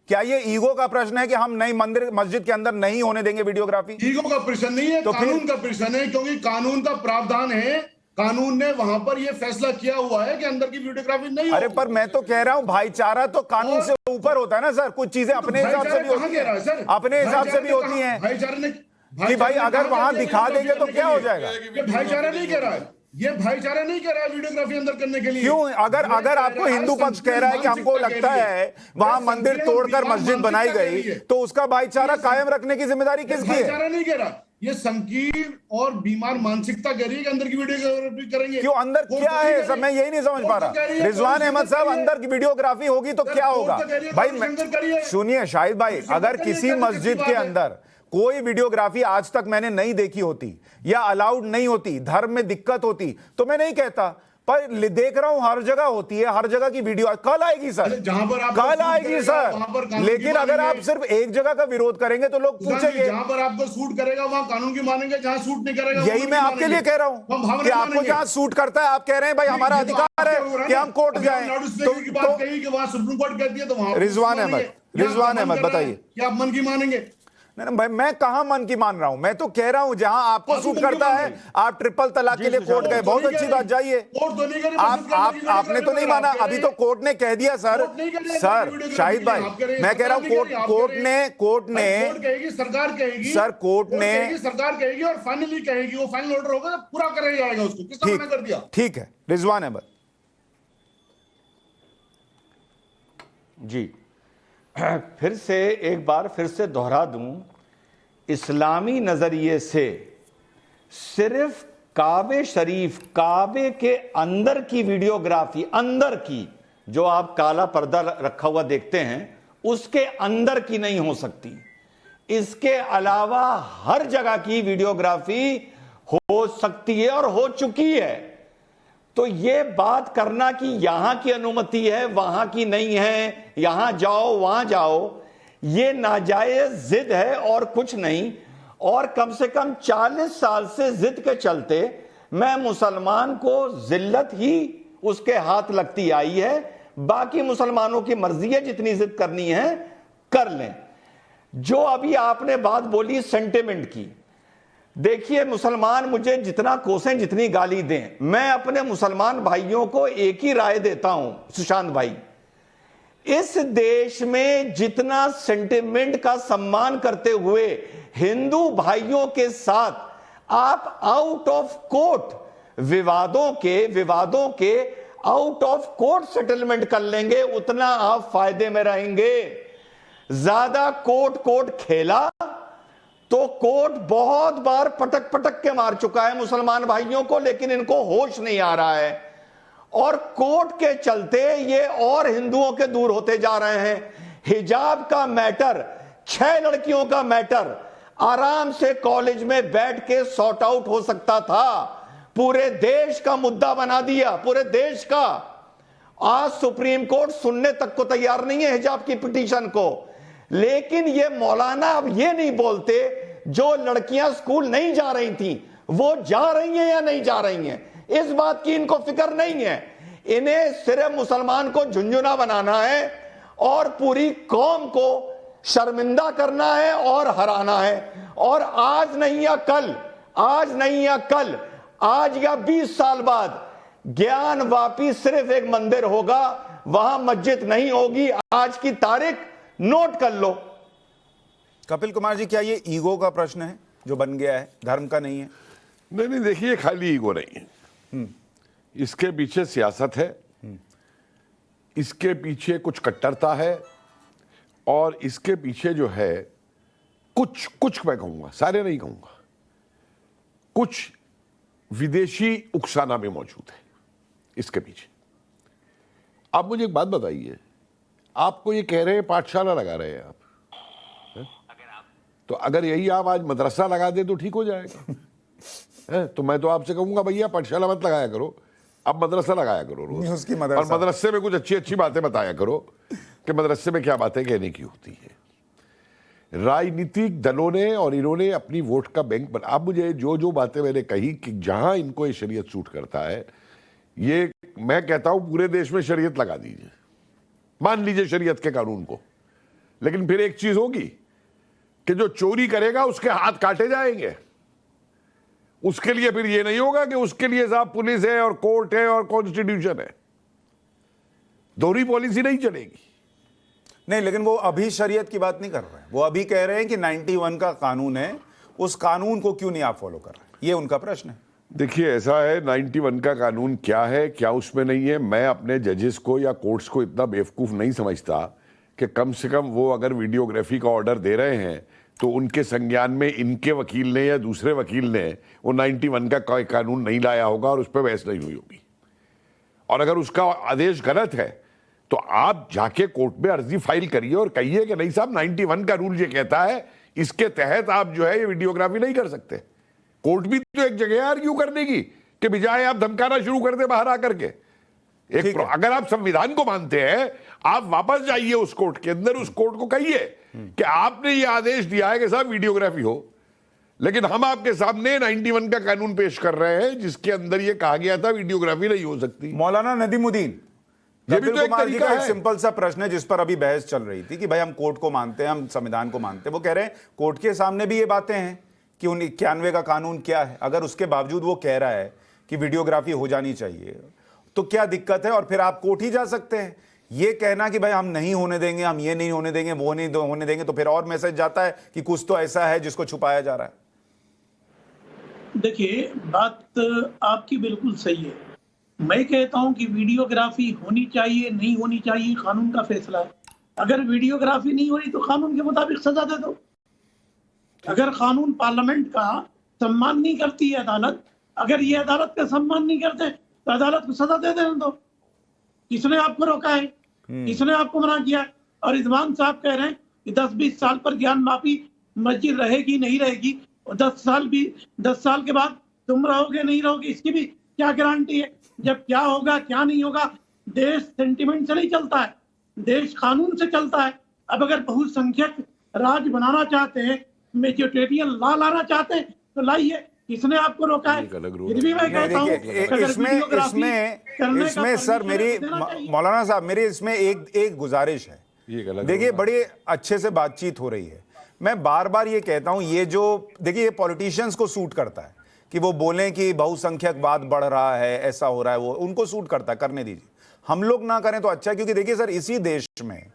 क्या ये ईगो का प्रश्न है कि हम नई मंदिर मस्जिद के अंदर नहीं होने देंगे वीडियोग्राफी? ईगो का प्रश्न नहीं है, तो कानून का प्रश्न है, क्योंकि कानून का प्रावधान है। कानून ने वहां पर यह फैसला किया हुआ है कि अंदर की वीडियोग्राफी नहीं। अरे पर मैं तो कह रहा हूं भाईचारा तो कानून से ऊपर होता है ना सर। कुछ चीजें अपने हिसाब से भी होती हैं, अपने हिसाब से भी होती हैं भाईचारे ने कि भाई अगर वहां दिखा देंगे तो क्या हो जाएगा? ये भाईचारा नहीं कह रहा है, ये भाईचारा नहीं कह रहा है वीडियोग्राफी अंदर करने के लिए। क्यों? अगर आपको हिंदू पक्ष कह रहा है कि हमको लगता है वहां मंदिर तोड़कर मस्जिद बनाई गई, तो उसका भाईचारा कायम रखने की जिम्मेदारी किसकी है? भाईचारा नहीं कह रहा, ये संकीर्ण और बीमार मानसिकता कह रही है कि अंदर की वीडियोग्राफी करेंगे। क्यों? अंदर क्या है सब मैं यही नहीं समझ पा रहा। रिजवान अहमद साहब, अंदर की वीडियोग्राफी होगी तो क्या होगा भाई? सुनिए शाहिद भाई, अगर किसी मस्जिद के अंदर कोई वीडियोग्राफी आज तक मैंने नहीं देखी होती या अलाउड नहीं होती, धर्म में दिक्कत होती, तो मैं नहीं कहता। पर देख रहा हूं हर जगह होती है, हर जगह की वीडियो कल आएगी सर, जहां पर आप कल आएगी सर। लेकिन अगर आप सिर्फ एक जगह का विरोध करेंगे तो लोग पूछेंगे। जहां पर आपको सूट करेगा वहां कानून की मानेंगे, जहां सूट नहीं करेगा यही मैं आपके लिए कह रहा हूं कि आपको जहां सूट करता है आप कह रहे हैं भाई हमारा अधिकार है कि हम कोर्ट जाएं। सुप्रीम कोर्ट कहती है तो वहां रिजवान अहमद बताइए, क्या आप मन की मानेंगे? नहीं भाई, मैं कहां मन की मान रहा हूं? मैं तो कह रहा हूं जहां आपको सूट करता है। आप ट्रिपल तलाक के लिए कोर्ट गए, बहुत अच्छी बात, जाइए। आपने तो नहीं माना, अभी तो कोर्ट ने कह दिया सर। शाहिद भाई, मैं कह रहा हूं कोर्ट ने सरकार कहेगी, सर कोर्ट ने सरकार कहेगी और फाइनली कहेगी, वो फाइनल ऑर्डर होगा पूरा करेगा जाएगा उसको। किसने मना कर दिया? ठीक है रिजवान अहमद जी, फिर से एक बार फिर से दोहरा दूं, इस्लामी नजरिए से सिर्फ काबे शरीफ, काबे के अंदर की वीडियोग्राफी, अंदर की जो आप काला पर्दा रखा हुआ देखते हैं उसके अंदर की नहीं हो सकती। इसके अलावा हर जगह की वीडियोग्राफी हो सकती है और हो चुकी है। तो ये बात करना कि यहां की अनुमति है वहां की नहीं है, यहां जाओ वहां जाओ, ये नाजायज जिद है और कुछ नहीं। और कम से कम 40 साल से जिद के चलते मैं मुसलमान को जिल्लत ही उसके हाथ लगती आई है। बाकी मुसलमानों की मर्जी है, जितनी जिद करनी है कर लें। जो अभी आपने बात बोली सेंटिमेंट की, देखिए मुसलमान मुझे जितना कोसें, जितनी गाली दें, मैं अपने मुसलमान भाइयों को एक ही राय देता हूं सुशांत भाई, इस देश में जितना सेंटिमेंट का सम्मान करते हुए हिंदू भाइयों के साथ आप आउट ऑफ कोर्ट विवादों के आउट ऑफ कोर्ट सेटलमेंट कर लेंगे, उतना आप फायदे में रहेंगे। ज्यादा कोर्ट खेला तो कोर्ट बहुत बार पटक के मार चुका है मुसलमान भाइयों को, लेकिन इनको होश नहीं आ रहा है और कोर्ट के चलते ये और हिंदुओं के दूर होते जा रहे हैं। हिजाब का मैटर, 6 लड़कियों का मैटर आराम से कॉलेज में बैठ के सॉर्ट आउट हो सकता था, पूरे देश का मुद्दा बना दिया, पूरे देश का। आज सुप्रीम कोर्ट सुनने तक को तैयार नहीं है हिजाब की पिटीशन को। लेकिन ये मौलाना अब ये नहीं बोलते जो लड़कियां स्कूल नहीं जा रही थी वो जा रही हैं या नहीं जा रही हैं, इस बात की इनको फिक्र नहीं है। इन्हें सिर्फ मुसलमान को झुंझुना बनाना है और पूरी कौम को शर्मिंदा करना है और हराना है। और आज नहीं या कल, आज या 20 साल बाद ज्ञान वापी सिर्फ एक मंदिर होगा, वहां मस्जिद नहीं होगी। आज की तारीख नोट कर लो। कपिल कुमार जी, क्या ये ईगो का प्रश्न है जो बन गया है, धर्म का नहीं है? नहीं, देखिए खाली ईगो नहीं है, इसके पीछे सियासत है, इसके पीछे कुछ कट्टरता है और इसके पीछे जो है कुछ मैं कहूंगा, सारे नहीं कहूंगा, कुछ विदेशी उकसाना में मौजूद है इसके पीछे। आप मुझे एक बात बताइए, आपको ये कह रहे हैं पाठशाला लगा रहे हैं आप, है? तो अगर यही आप आज मदरसा लगा दे तो ठीक हो जाएगा। है? तो मैं तो आपसे कहूंगा भैया पाठशाला मत लगाया करो, आप मदरसा लगाया करो रोज, उसकी और मदरसा मदरसे में कुछ अच्छी अच्छी बातें बताया करो कि मदरसे में क्या बातें कहने की होती है। राजनीतिक दलों ने और इन्होंने अपनी वोट का बैंक बना। अब मुझे जो जो बातें मैंने कही कि जहां इनको ये शरीयत सूट करता है, ये मैं कहता हूं पूरे देश में शरीयत लगा दीजिए, मान लीजिए शरीयत के कानून को, लेकिन फिर एक चीज होगी कि जो चोरी करेगा उसके हाथ काटे जाएंगे। उसके लिए फिर ये नहीं होगा कि उसके लिए साहब पुलिस है और कोर्ट है और कॉन्स्टिट्यूशन है। दोहरी पॉलिसी नहीं चलेगी। नहीं, लेकिन वो अभी शरीयत की बात नहीं कर रहे हैं, वो अभी कह रहे हैं कि 91 का कानून है, उस कानून को क्यों नहीं आप फॉलो कर रहे, ये उनका प्रश्न है। देखिए ऐसा है, 91 का कानून क्या है क्या उसमें नहीं है, मैं अपने जजेस को या कोर्ट्स को इतना बेवकूफ नहीं समझता कि कम से कम वो अगर वीडियोग्राफी का ऑर्डर दे रहे हैं तो उनके संज्ञान में इनके वकील ने या दूसरे वकील ने वो 91 का कोई कानून नहीं लाया होगा और उस पर बहस नहीं हुई होगी। और अगर उसका आदेश गलत है तो आप जाके कोर्ट में अर्जी फाइल करिए और कहिए कि नहीं साहब 91 का रूल ये कहता है, इसके तहत आप जो है ये वीडियोग्राफी नहीं कर सकते। कोर्ट भी तो एक जगह आर्ग्यू करने की कि बजाय आप धमकाना शुरू कर दे बाहर आकर के। अगर आप संविधान को मानते हैं, आप वापस जाइए उस कोर्ट के अंदर, उस कोर्ट को कहिए कि आपने ये आदेश दिया है कि साहब वीडियोग्राफी हो, लेकिन हम आपके सामने 91 का कानून पेश कर रहे हैं जिसके अंदर ये कहा गया था वीडियोग्राफी नहीं हो सकती। मौलाना नदीमुद्दीन, ये भी तो एक कुमार जी तरीका का एक है। सिंपल सा प्रश्न है जिस पर अभी बहस चल रही थी कि भाई हम कोर्ट को मानते हैं, हम संविधान को मानते हैं। वो कह रहे हैं कोर्ट के सामने भी ये बातें हैं कि 91 का कानून क्या है, अगर उसके बावजूद वो कह रहा है कि वीडियोग्राफी हो जानी चाहिए तो क्या दिक्कत है, और फिर आप कोर्ट ही जा सकते हैं। ये कहना कि भाई हम नहीं होने देंगे, हम ये नहीं होने देंगे, वो नहीं होने देंगे, तो फिर और मैसेज जाता है कि कुछ तो ऐसा है जिसको छुपाया जा रहा है। देखिए, बात आपकी बिल्कुल सही है। मैं कहता हूं कि वीडियोग्राफी होनी चाहिए नहीं होनी चाहिए कानून का फैसला है। अगर वीडियोग्राफी नहीं हो रही तो कानून के मुताबिक सजा दे दो। अगर कानून पार्लियामेंट का सम्मान नहीं करती है अदालत, अगर ये अदालत का सम्मान नहीं करते तो अदालत को सजा दे देने दो। किसने आपको रोका है, किसने आपको मना किया है? और रिजवान साहब कह रहे हैं कि 10-20 साल पर ज्ञान माफी मस्जिद रहेगी नहीं रहेगी, और 10 साल के बाद तुम रहोगे नहीं रहोगे, इसकी भी क्या गारंटी है? जब क्या होगा क्या नहीं होगा, देश सेंटिमेंट से नहीं चलता है, देश कानून से चलता है। अब अगर बहुसंख्यक राज बनाना चाहते हैं, मेजोरिटेरियन लॉ लाना चाहते हैं तो लाइए, किसने आपको रोका है? फिर भी मैं कहता हूं इसमें सर मेरी मौलाना साहब मेरी इसमें एक गुजारिश है। देखिए बड़ी अच्छे से बातचीत हो रही है, मैं बार बार ये कहता हूं, ये जो देखिए ये पॉलिटिशियंस को सूट करता है कि वो बोलें कि बहुसंख्यकवाद बढ़ रहा है, ऐसा हो रहा है, वो उनको सूट करता है, करने दीजिए। हम लोग ना करें तो अच्छा है, क्योंकि देखिए सर इसी देश में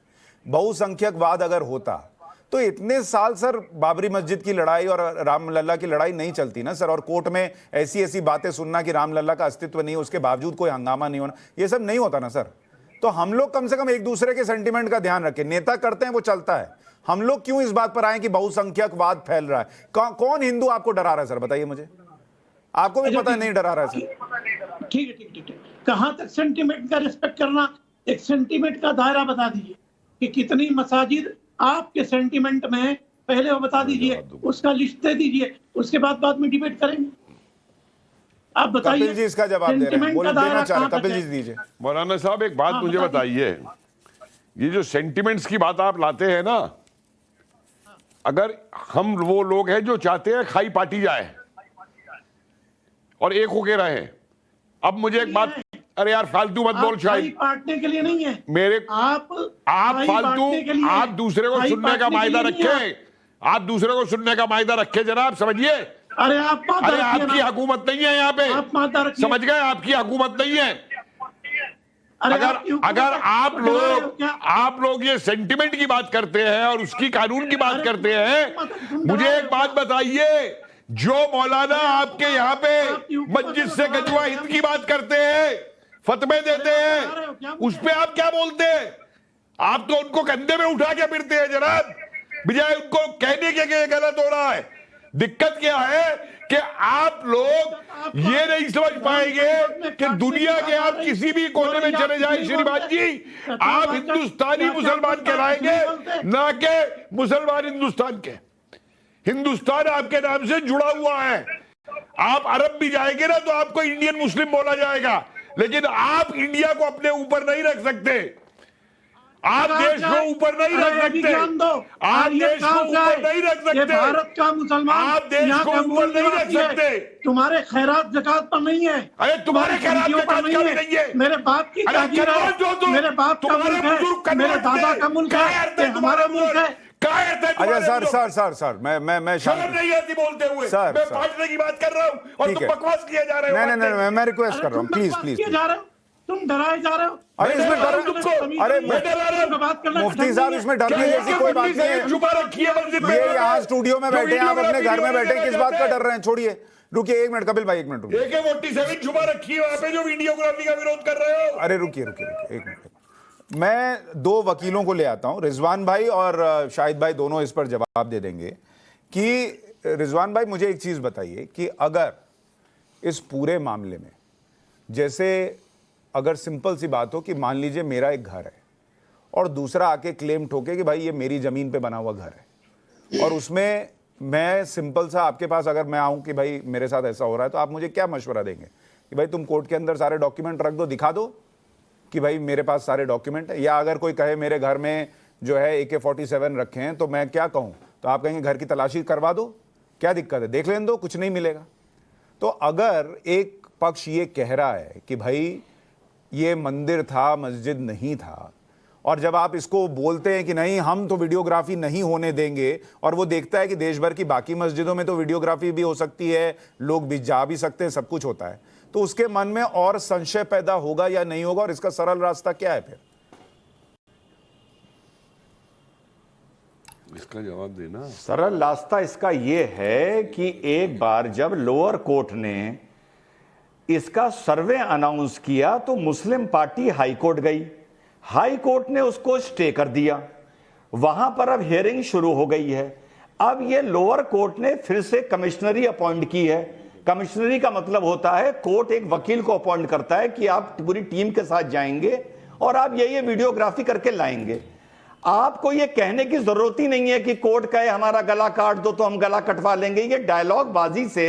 बहुसंख्यकवाद अगर होता तो इतने साल सर बाबरी मस्जिद की लड़ाई और रामलला की लड़ाई नहीं चलती ना सर, और कोर्ट में ऐसी ऐसी बातें सुनना कि रामलला का अस्तित्व नहीं है, उसके बावजूद कोई हंगामा नहीं होना, ये सब नहीं होता ना सर। तो हम लोग कम से कम एक दूसरे के सेंटिमेंट का ध्यान रखें। नेता करते हैं वो चलता है, हम लोग क्यों इस बात पर आए कि बहुसंख्यकवाद फैल रहा है? कौन हिंदू आपको डरा रहा है सर, बताइए मुझे। आपको भी पता नहीं डरा रहा है सर। ठीक है। कहां तक सेंटिमेंट का रिस्पेक्ट करना, एक सेंटिमेंट का दायरा बता दीजिए कि कितनी मसाजिद आपके सेंटिमेंट में, पहले वो बता दीजिए, उसका लिस्ट दे दीजिए, उसके बाद में डिबेट करेंगे। आप बताइए। कपिल जी इसका जवाब दे रहे हैं, बोलो देना चाह रहे, कपिल जी दीजिए। मौलाना साहब एक बात मुझे बताइए, ये जो सेंटिमेंट्स की बात आप लाते हैं ना, अगर हम वो लोग हैं जो चाहते हैं खाई पाटी जाए और एक होके रहे, अब मुझे एक बात, अरे यार फालतू मत बोल शायद, पाटने के लिए नहीं है मेरे आप फालतू, आप दूसरे को सुनने का मायदा रखे, आप दूसरे को सुनने का मायदा रखे जनाब, समझिए। अरे आपकी हुकूमत नहीं है यहाँ पे, समझ गए, आपकी हुकूमत नहीं है। अगर आप लोग ये सेंटिमेंट की बात करते हैं और उसकी कानून की बात करते हैं, मुझे एक बात बताइए, जो मौलाना आपके यहाँ पे मस्जिद से गजवा हिंद की बात करते हैं, फतवे देते हैं, उस पे आप क्या बोलते हैं? आप तो उनको कंधे में उठा के फिरते हैं जनाब, बजाय उनको कहने के ये गलत हो रहा है। दिक्कत क्या है कि आप लोग ये नहीं समझ पाएंगे कि दुनिया के आप किसी भी कोने में चले जाएं श्रीमान जी, आप हिंदुस्तानी मुसलमान कहलाएंगे, ना कि मुसलमान हिंदुस्तान के। हिंदुस्तान आपके नाम से जुड़ा हुआ है। आप अरब भी जाएंगे ना तो आपको इंडियन मुस्लिम बोला जाएगा, लेकिन आप इंडिया को अपने ऊपर नहीं रख सकते। आप देश को ऊपर नहीं रख सकते। आप देश को ऊपर नहीं रख सकते। भारत का मुसलमान आप देश को ऊपर नहीं रख सकते। तुम्हारे खैरात ज़कात पर नहीं है। अरे तुम्हारे खैरात ज़कात का भी नहीं है। मेरे बाप की जागीर है, मेरे बाप का मुल्क है, मेरे दादा का मुल्क है, हमारा मुल्क है। अच्छा सर मैं शर्म नहीं आती बोलते हुए। सर, मैं बांटने की बात कर रहा हूं और तुम बकवास किए जा रहे हो। नहीं मैं रिक्वेस्ट कर रहा हूँ, प्लीज तुम डराए जा रहे हो। अरे इसमें डर, अरे मुफ्ती साहब इसमें डरने जैसी कोई बात नहीं है। छुपा रखी है मस्जिद में। ये यहाँ स्टूडियो में बैठे हैं, आप अपने घर में बैठे, किस बात का डर रहे हैं? छोड़िए, रुकिए 1 मिनट कपिल भाई, 1 मिनट रुकिए। AK-47 छुपा रखी है वहां पे जो वीडियोग्राफी का विरोध कर रहे हो। अरे रुकिए 1 मिनट, मैं 2 वकीलों को ले आता हूं, रिजवान भाई और शाहिद भाई, दोनों इस पर जवाब दे देंगे। कि रिजवान भाई मुझे एक चीज बताइए कि अगर इस पूरे मामले में, जैसे अगर सिंपल सी बात हो कि मान लीजिए मेरा एक घर है और दूसरा आके क्लेम ठोके कि भाई ये मेरी जमीन पे बना हुआ घर है, और उसमें मैं सिंपल सा आपके पास अगर मैं आऊं कि भाई मेरे साथ ऐसा हो रहा है, तो आप मुझे क्या मशवरा देंगे कि भाई तुम कोर्ट के अंदर सारे डॉक्यूमेंट रख दो, दिखा दो कि भाई मेरे पास सारे डॉक्यूमेंट है? या अगर कोई कहे मेरे घर में जो है AK-47 रखे हैं, तो मैं क्या कहूं? तो आप कहेंगे घर की तलाशी करवा दो, क्या दिक्कत है, देख लेने दो, कुछ नहीं मिलेगा। तो अगर एक पक्ष ये कह रहा है कि भाई ये मंदिर था, मस्जिद नहीं था, और जब आप इसको बोलते हैं कि नहीं हम तो वीडियोग्राफी नहीं होने देंगे, और वो देखता है कि देश भर की बाकी मस्जिदों में तो वीडियोग्राफी भी हो सकती है, लोग भी जा भी सकते हैं, सब कुछ होता है, तो उसके मन में और संशय पैदा होगा या नहीं होगा? और इसका सरल रास्ता क्या है फिर? इसका जवाब देना। सरल रास्ता इसका यह है कि एक बार जब लोअर कोर्ट ने इसका सर्वे अनाउंस किया तो मुस्लिम पार्टी हाई कोर्ट गई, हाई कोर्ट ने उसको स्टे कर दिया, वहां पर अब हियरिंग शुरू हो गई है। अब ये लोअर कोर्ट ने फिर से कमिश्नरी अपॉइंट की है। कमिश्नरी का मतलब होता है कोर्ट एक वकील को अपॉइंट करता है कि आप पूरी टीम के साथ जाएंगे और आप ये वीडियोग्राफी करके लाएंगे। आपको ये कहने की जरूरत ही नहीं है कि कोर्ट कहे हमारा गला काट दो तो हम गला कटवा लेंगे। ये डायलॉग बाजी से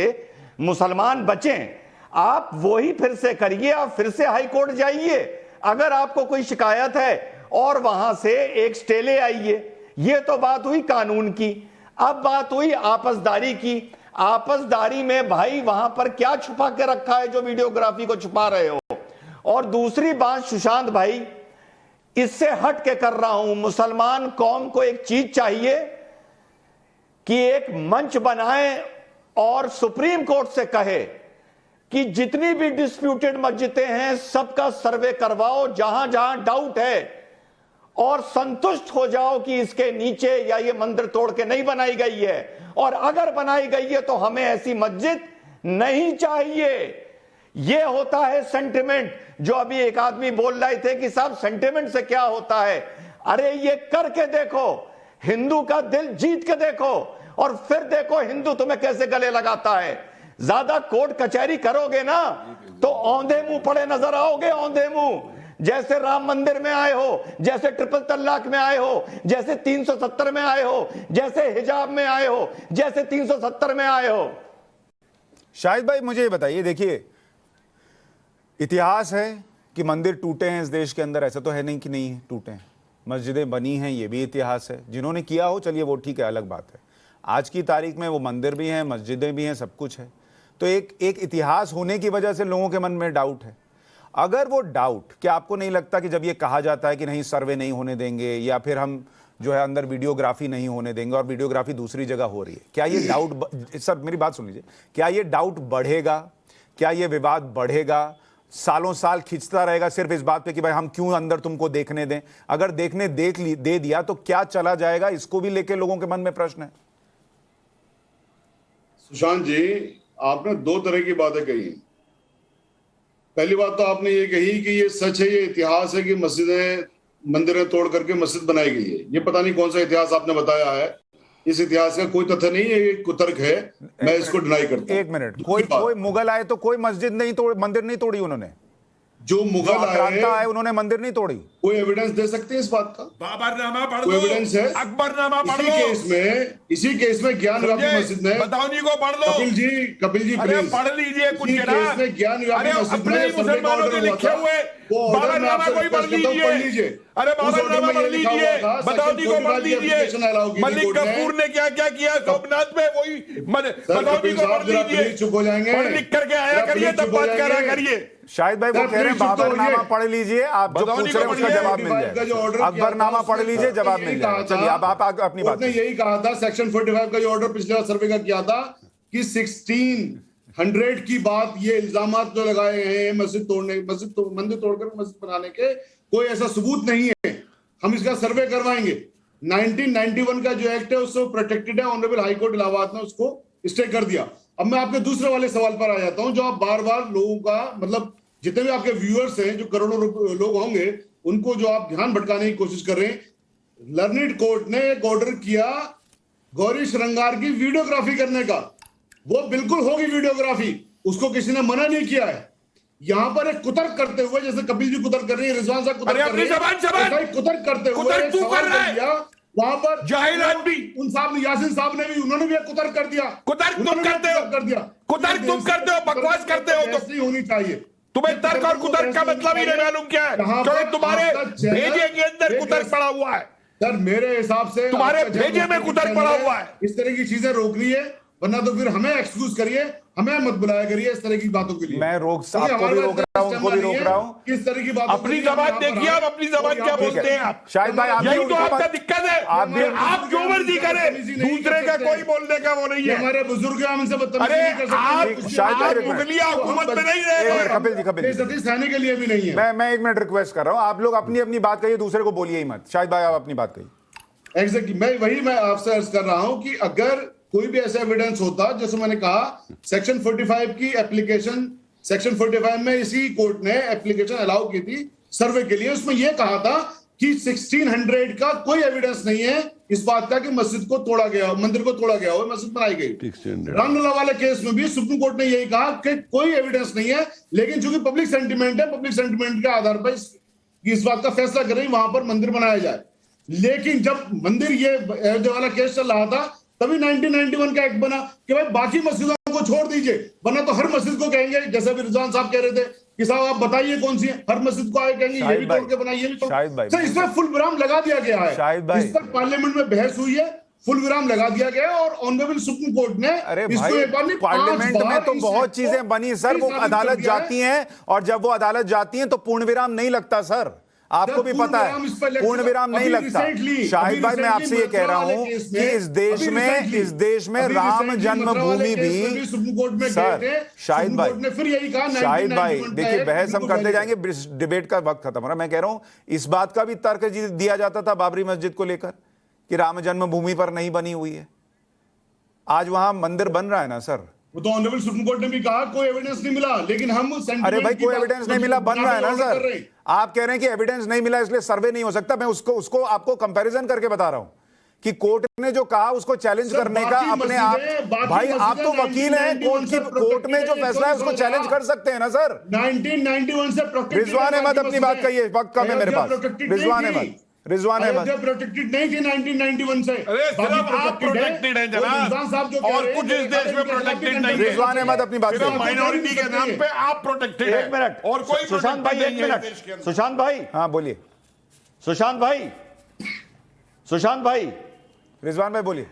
मुसलमान बचें। आप वही फिर से करिए, आप फिर से हाई कोर्ट जाइए अगर आपको कोई शिकायत है और वहां से एक स्टे ले आइए। ये तो बात हुई कानून की। अब बात हुई आपसदारी की। आपसदारी में भाई वहां पर क्या छुपा के रखा है जो वीडियोग्राफी को छुपा रहे हो? और दूसरी बात सुशांत भाई, इससे हट के कर रहा हूं, मुसलमान कौम को एक चीज चाहिए कि एक मंच बनाए और सुप्रीम कोर्ट से कहे कि जितनी भी डिस्प्यूटेड मस्जिदें हैं सबका सर्वे करवाओ जहां जहां डाउट है, और संतुष्ट हो जाओ कि इसके नीचे या ये मंदिर तोड़ के नहीं बनाई गई है, और अगर बनाई गई है तो हमें ऐसी मस्जिद नहीं चाहिए। ये होता है सेंटिमेंट। जो अभी एक आदमी बोल रहे थे कि साहब सेंटिमेंट से क्या होता है, अरे ये करके देखो, हिंदू का दिल जीत के देखो और फिर देखो हिंदू तुम्हें कैसे गले लगाता है। ज्यादा कोर्ट कचहरी करोगे ना तो औंधे मुंह पड़े नजर आओगे, औंधे मुंह। जैसे राम मंदिर में आए हो, जैसे ट्रिपल तलाक में आए हो, जैसे 370 में आए हो, जैसे हिजाब में आए हो, जैसे 370 में आए हो। शाहिद भाई मुझे ये बताइए, देखिए इतिहास है कि मंदिर टूटे हैं इस देश के अंदर, ऐसा तो है नहीं कि नहीं है, टूटे हैं। मस्जिदें बनी हैं, ये भी इतिहास है। जिन्होंने किया हो चलिए वो ठीक है, अलग बात है। आज की तारीख में वो मंदिर भी हैं, मस्जिदें भी हैं, सब कुछ है। तो एक इतिहास होने की वजह से लोगों के मन में डाउट है। अगर वो डाउट, क्या आपको नहीं लगता कि जब ये कहा जाता है कि नहीं सर्वे नहीं होने देंगे या फिर हम जो है अंदर वीडियोग्राफी नहीं होने देंगे और वीडियोग्राफी दूसरी जगह हो रही है, क्या ये डाउट, सर मेरी बात सुन लीजिए, क्या ये डाउट बढ़ेगा? क्या ये विवाद बढ़ेगा? सालों साल खिंचता रहेगा सिर्फ इस बात पे कि भाई हम क्यों अंदर तुमको देखने दें? अगर देखने दे दिया तो क्या चला जाएगा? इसको भी लेके लोगों के मन में प्रश्न है। सुशांत जी, आपने 2 तरह की बातें कही। पहली बात तो आपने ये कही कि ये सच है, ये इतिहास है कि मस्जिदें मंदिरें तोड़ करके मस्जिद बनाई गई है। ये पता नहीं कौन सा इतिहास आपने बताया है। इस इतिहास का कोई तथ्य नहीं है, ये कुतर्क है, मैं इसको डिनाई करता हूं। एक मिनट, कोई मुगल आए तो कोई मस्जिद नहीं तोड़, मंदिर नहीं तोड़ी उन्होंने। जो मुगल आक्रांता आए आए उन्होंने मंदिर नहीं तोड़ी। कोई एविडेंस दे सकते हैं इस बात का? बाबरनामा पढ़ कोई लो, एविडेंस है? अकबरनामा पढ़ इसी केस में ज्ञान व्यापी मस्जिद में बदाऊनी को पढ़ लो। कपिल जी अरे प्लीज पढ़ लीजिए कुछ इसी जनाब। केस में ज्ञान व्यापी अरे मस्जिद अपने में ही सर्वे का मुसलमानों ऑर्डर के हुआ लिखे था। हुए वो ऑर्डर में बाबरनामा आपसे कोई पढ़ रिक्वेस्ट करता हूं, पढ़ लीजिए। अरे उस ऑर्डर बाबरनामा में पढ़ ये लिखा लीजिए, हुआ था, बदाऊनी को सेक्शन पढ़ 45 की लीजिए। application allow की थी मलिक कोर्ट ने। कपूर ने क्या क्या किया सोमनाथ में, वही सर, बदाऊनी कपिल को साहब पढ़ जरा लीजिए। प्लीज चुप हो जाएंगे। पढ़ लिख करके आया जरा करिए, प्लीज तब चुप हो बात करा जाएंगे। करिए। शाहिद भाई वो सर, कह रहे हैं प्लीज चुप तो बाबरनामा होइए। पढ़ लीजिए, आप जो बदाऊनी पूछ रहे हैं को उसका पढ़िए। जवाब मिल का जो जाएगा। ऑर्डर किया था, अकबरनामा पढ़ उसने लीजिए, जवाब यही मिल कहा जाएगा। था, चलिए आप अपनी बात उसने यही कहा था, सेक्शन 45 का जो ऑर्डर पिछले सर्वे का किया था कि 1600 की बात, ये इल्जामात जो लगाए गए हैं मंदिर तोड़कर मस्जिद बनाने के, कोई ऐसा सबूत नहीं है। हम इसका सर्वे करवाएंगे। 1991 का जो एक्ट है उससे प्रोटेक्टेड है, ऑनरेबल हाई कोर्ट इलाहाबाद ने उसको स्टे कर दिया। अब मैं आपके दूसरे वाले सवाल पर आ जाता हूं, जो आप बार बार लोगों का, मतलब जितने भी आपके व्यूअर्स हैं, जो करोड़ों लोग होंगे, उनको जो आप ध्यान भटकाने की कोशिश कर रहे हैं। लर्निड कोर्ट ने एक ऑर्डर किया गौरी श्रृंगार की वीडियोग्राफी करने का। वो बिल्कुल होगी वीडियोग्राफी, उसको किसी ने मना नहीं किया है। यहां पर एक कुतर्क करते हुए, जैसे कपिल जी कुतर्क कर रही है, रिजवान साहब कुतर्क कर रही है, कुतर्क करते हुए कुतर्क तू कर रहा है। वहां पर जाहिल आदमी उन साहब ने, यासीन साहब ने भी, उन्होंने भी एक कुतर्क कर दिया। कुतर्क तुम उन्होंने भी करते हो। कर दिया। कुतर्क तुम करते हो, बकवास करते हो। बहस नहीं होनी चाहिए। तुम्हें तर्क और कुतर्क का मतलब ही नहीं मालूम क्या है, क्योंकि तुम्हारे भेजे के अंदर कुतर्क पड़ा हुआ है। सर मेरे हिसाब से तुम्हारे आपका भेजे में कुतर्क पड़ा हुआ है। इस तरह की चीजें रोकनी है, वरना तो फिर हमें एक्सक्यूज करिए, हमें मत बुलाया करिए इस तरह की बातों के लिए। मैं आपको भी रोक रहा हूं, उनको भी रोक रहा हूं। किस तरह की बात, अपनी जबान देखिए, आप अपनी जबान क्या बोलते हैं आप। शाहिद भाई आप यही तो आपका दिक्कत है, आप जो मर्जी करें, दूसरे का कोई बोलने का वो नहीं है। हमारे बुजुर्ग हम इनसे अरे आप मुगलिया हुकूमत में नहीं रहे। कपिल जी सहने के लिए भी नहीं है। मैं 1 मिनट रिक्वेस्ट कर रहा हूं, आप लोग अपनी अपनी बात कहिए, दूसरे को बोलिए ही मत। शाहिद भाई आप अपनी बात कहिए। एग्जैक्टली, मैं आपसे अर्ज कर रहा हूं कि अगर कोई भी ऐसा एविडेंस होता, जैसे मैंने कहा सेक्शन 45 की एप्लीकेशन, सेक्शन 45 में इसी कोर्ट ने एप्लीकेशन अलाउ की थी सर्वे के लिए। उसमें यह कहा था कि 1600 का कोई एविडेंस नहीं है इस बात का कि मस्जिद को तोड़ा गया, मंदिर को तोड़ा गया हो, मस्जिद बनाई गई। रामलला वाले केस में भी सुप्रीम कोर्ट ने यही कहा कि कोई एविडेंस नहीं है, लेकिन चूंकि पब्लिक सेंटिमेंट है, पब्लिक सेंटिमेंट के आधार पर इस बात का फैसला कर रही वहां पर मंदिर बनाया जाए। लेकिन जब मंदिर, ये अयोध्या वाला केस चल रहा था, तभी 1991 का एक्ट बना कि भाई बाकी मस्जिदों को छोड़ दीजिए, वरना तो हर मस्जिद को कहेंगे, जैसे भी रिजवान साहब कह रहे थे कि साहब आप बताइए कौन सी है, हर मस्जिद को आए कहेंगे ये भी तोड़ के बनाइए, ये भी तोड़। सर इसमें फुल विराम लगा दिया गया है। इस पर पार्लियामेंट में बहस हुई है, फुल विराम लगा दिया गया और ऑनरेबल सुप्रीम कोर्ट ने इसको एक बार नहीं, पार्लियामेंट में तो बहुत चीजें बनी सर, वो अदालत जाती हैं, और जब वो अदालत जाती हैं तो पूर्ण विराम नहीं लगता सर, आपको भी पता है, पूर्ण विराम नहीं लगता। शाहिद भाई मैं आपसे ये कह रहा हूं कि इस देश में राम जन्मभूमि भी, सर शाहिद भाई देखिए, बहस हम करते जाएंगे, डिबेट का वक्त खत्म हो रहा है। मैं कह रहा हूं इस बात का भी तर्क दिया जाता था बाबरी मस्जिद को लेकर कि राम जन्मभूमि पर नहीं बनी हुई है, आज वहां मंदिर बन रहा है ना सर। वो तो ऑनरेबल सुप्रीम कोर्ट ने भी कहा कोई एविडेंस नहीं मिला, लेकिन हम अरे भाई कोई एविडेंस नहीं मिला, बन रहा है ना सर। आप कह रहे हैं कि एविडेंस नहीं मिला इसलिए सर्वे नहीं हो सकता। मैं उसको आपको कंपैरिजन करके बता रहा हूं कि कोर्ट ने जो कहा उसको चैलेंज करने का अपने आप, भाई आप तो वकील हैं, कोर्ट में जो फैसला है उसको चैलेंज कर सकते हैं ना सर। 1991 से रिजवान अहमद अपनी बात कहिए, वक्त कम है मेरे पास। रिजवान अहमद प्रोटेक्टेड नहीं थी 1991 से। अरे सिर्फ आप प्रोटेक्टेड हैं जनाब, और कुछ इस देश में प्रोटेक्टेड नहीं है। रिजवान अहमद अपनी बात सिर्फ माइनॉरिटी के नाम पे आप प्रोटेक्टेड हैं। एक मिनट और कोई सुशांत भाई, एक मिनट सुशांत भाई। हाँ बोलिए सुशांत भाई रिजवान भाई बोलिए।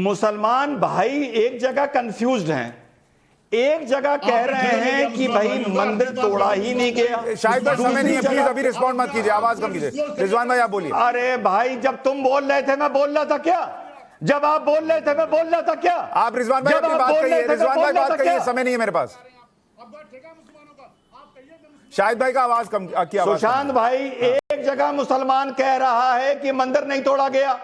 मुसलमान भाई एक जगह कंफ्यूज्ड हैं, एक जगह कह रहे हैं कि भाई मंदिर तोड़ा ही नहीं गया। शायद बस समय नहीं है, प्लीज अभी रिस्पॉन्ड मत कीजिए, आवाज कम कीजिए। रिजवान भाई आप बोलिए। अरे भाई जब तुम बोल रहे थे मैं बोल रहा था क्या? जब आप बोल रहे थे मैं बोल रहा था क्या? आप रिजवान भाई अपनी बात कहिए, रिजवान भाई बात कहिए, समय नहीं है मेरे पास। शाहिद भाई का आवाज कम किया। सुशांत भाई एक जगह मुसलमान कह रहा है कि मंदिर नहीं तोड़ा गया,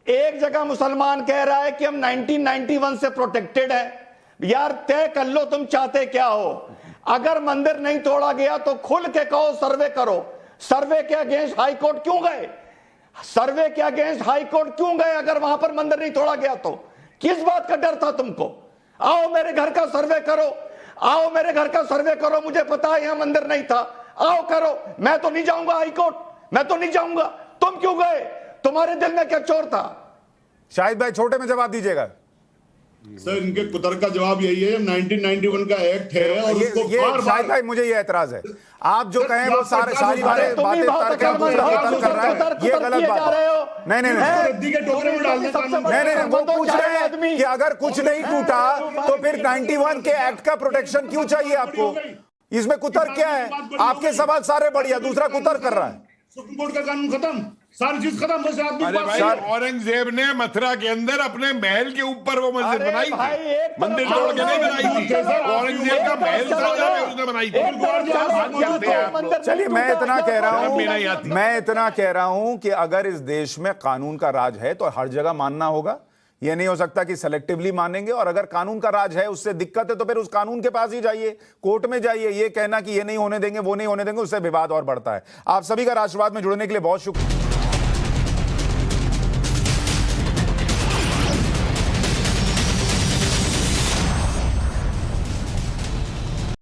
एक जगह मुसलमान कह रहा है कि हम 1991 से प्रोटेक्टेड है। यार तय कर लो तुम चाहते क्या हो। अगर मंदिर नहीं तोड़ा गया तो खुल के कहो सर्वे करो। सर्वे के अगेंस्ट हाई कोर्ट क्यों गए? सर्वे के अगेंस्ट हाई कोर्ट क्यों गए अगर वहां पर मंदिर नहीं तोड़ा गया तो? किस बात का डर था तुमको? आओ मेरे घर का सर्वे करो, आओ मेरे घर का सर्वे करो, मुझे पता है यहां मंदिर नहीं था, आओ करो, मैं तो नहीं जाऊंगा हाई कोर्ट, मैं तो नहीं जाऊंगा। तुम क्यों गए? तुम्हारे दिल में क्या चोर था? शाहिद भाई छोटे में जवाब दीजिएगा। सर इनके कुतर का जवाब यही है, 1991 का एक्ट है और उसको ये बार शाहिद भाई मुझे ये एतराज है, आप जो कहें वो सारी बातें तर्क है, कत्ल कर रहा है, ये गलत बात है। नहीं नहीं नहीं रद्दी के टोकरे में डालने का नहीं, वो पूछ रहे हैं कि अगर कुछ नहीं टूटा तो फिर 91 के एक्ट का प्रोटेक्शन क्यों चाहिए आपको? इसमें कुतर क्या है? आपके सवाल सारे बढ़िया, दूसरा कुतर कर रहा है। सुप्रीम कोर्ट का कानून खत्म, सारी चीज खत्म, बस आदमी अरे भाई औरंगजेब ने मथुरा के अंदर अपने महल के ऊपर वो मस्जिद बनाई थी, मंदिर तोड़ के नहीं बनाई थी। औरंगजेब का महल था जहाँ उसने बनाई थी। चलिए मैं इतना कह रहा हूं कि अगर इस देश में कानून का राज है तो हर जगह मानना होगा, यह नहीं हो सकता कि सेलेक्टिवली मानेंगे। और अगर कानून का राज है, उससे दिक्कत है, तो फिर उस कानून के पास ही जाइए, कोर्ट में जाइए। ये कहना कि ये नहीं होने देंगे, वो नहीं होने देंगे, उससे विवाद और बढ़ता है। आप सभी का राष्ट्रवाद में जुड़ने के लिए बहुत शुक्रिया।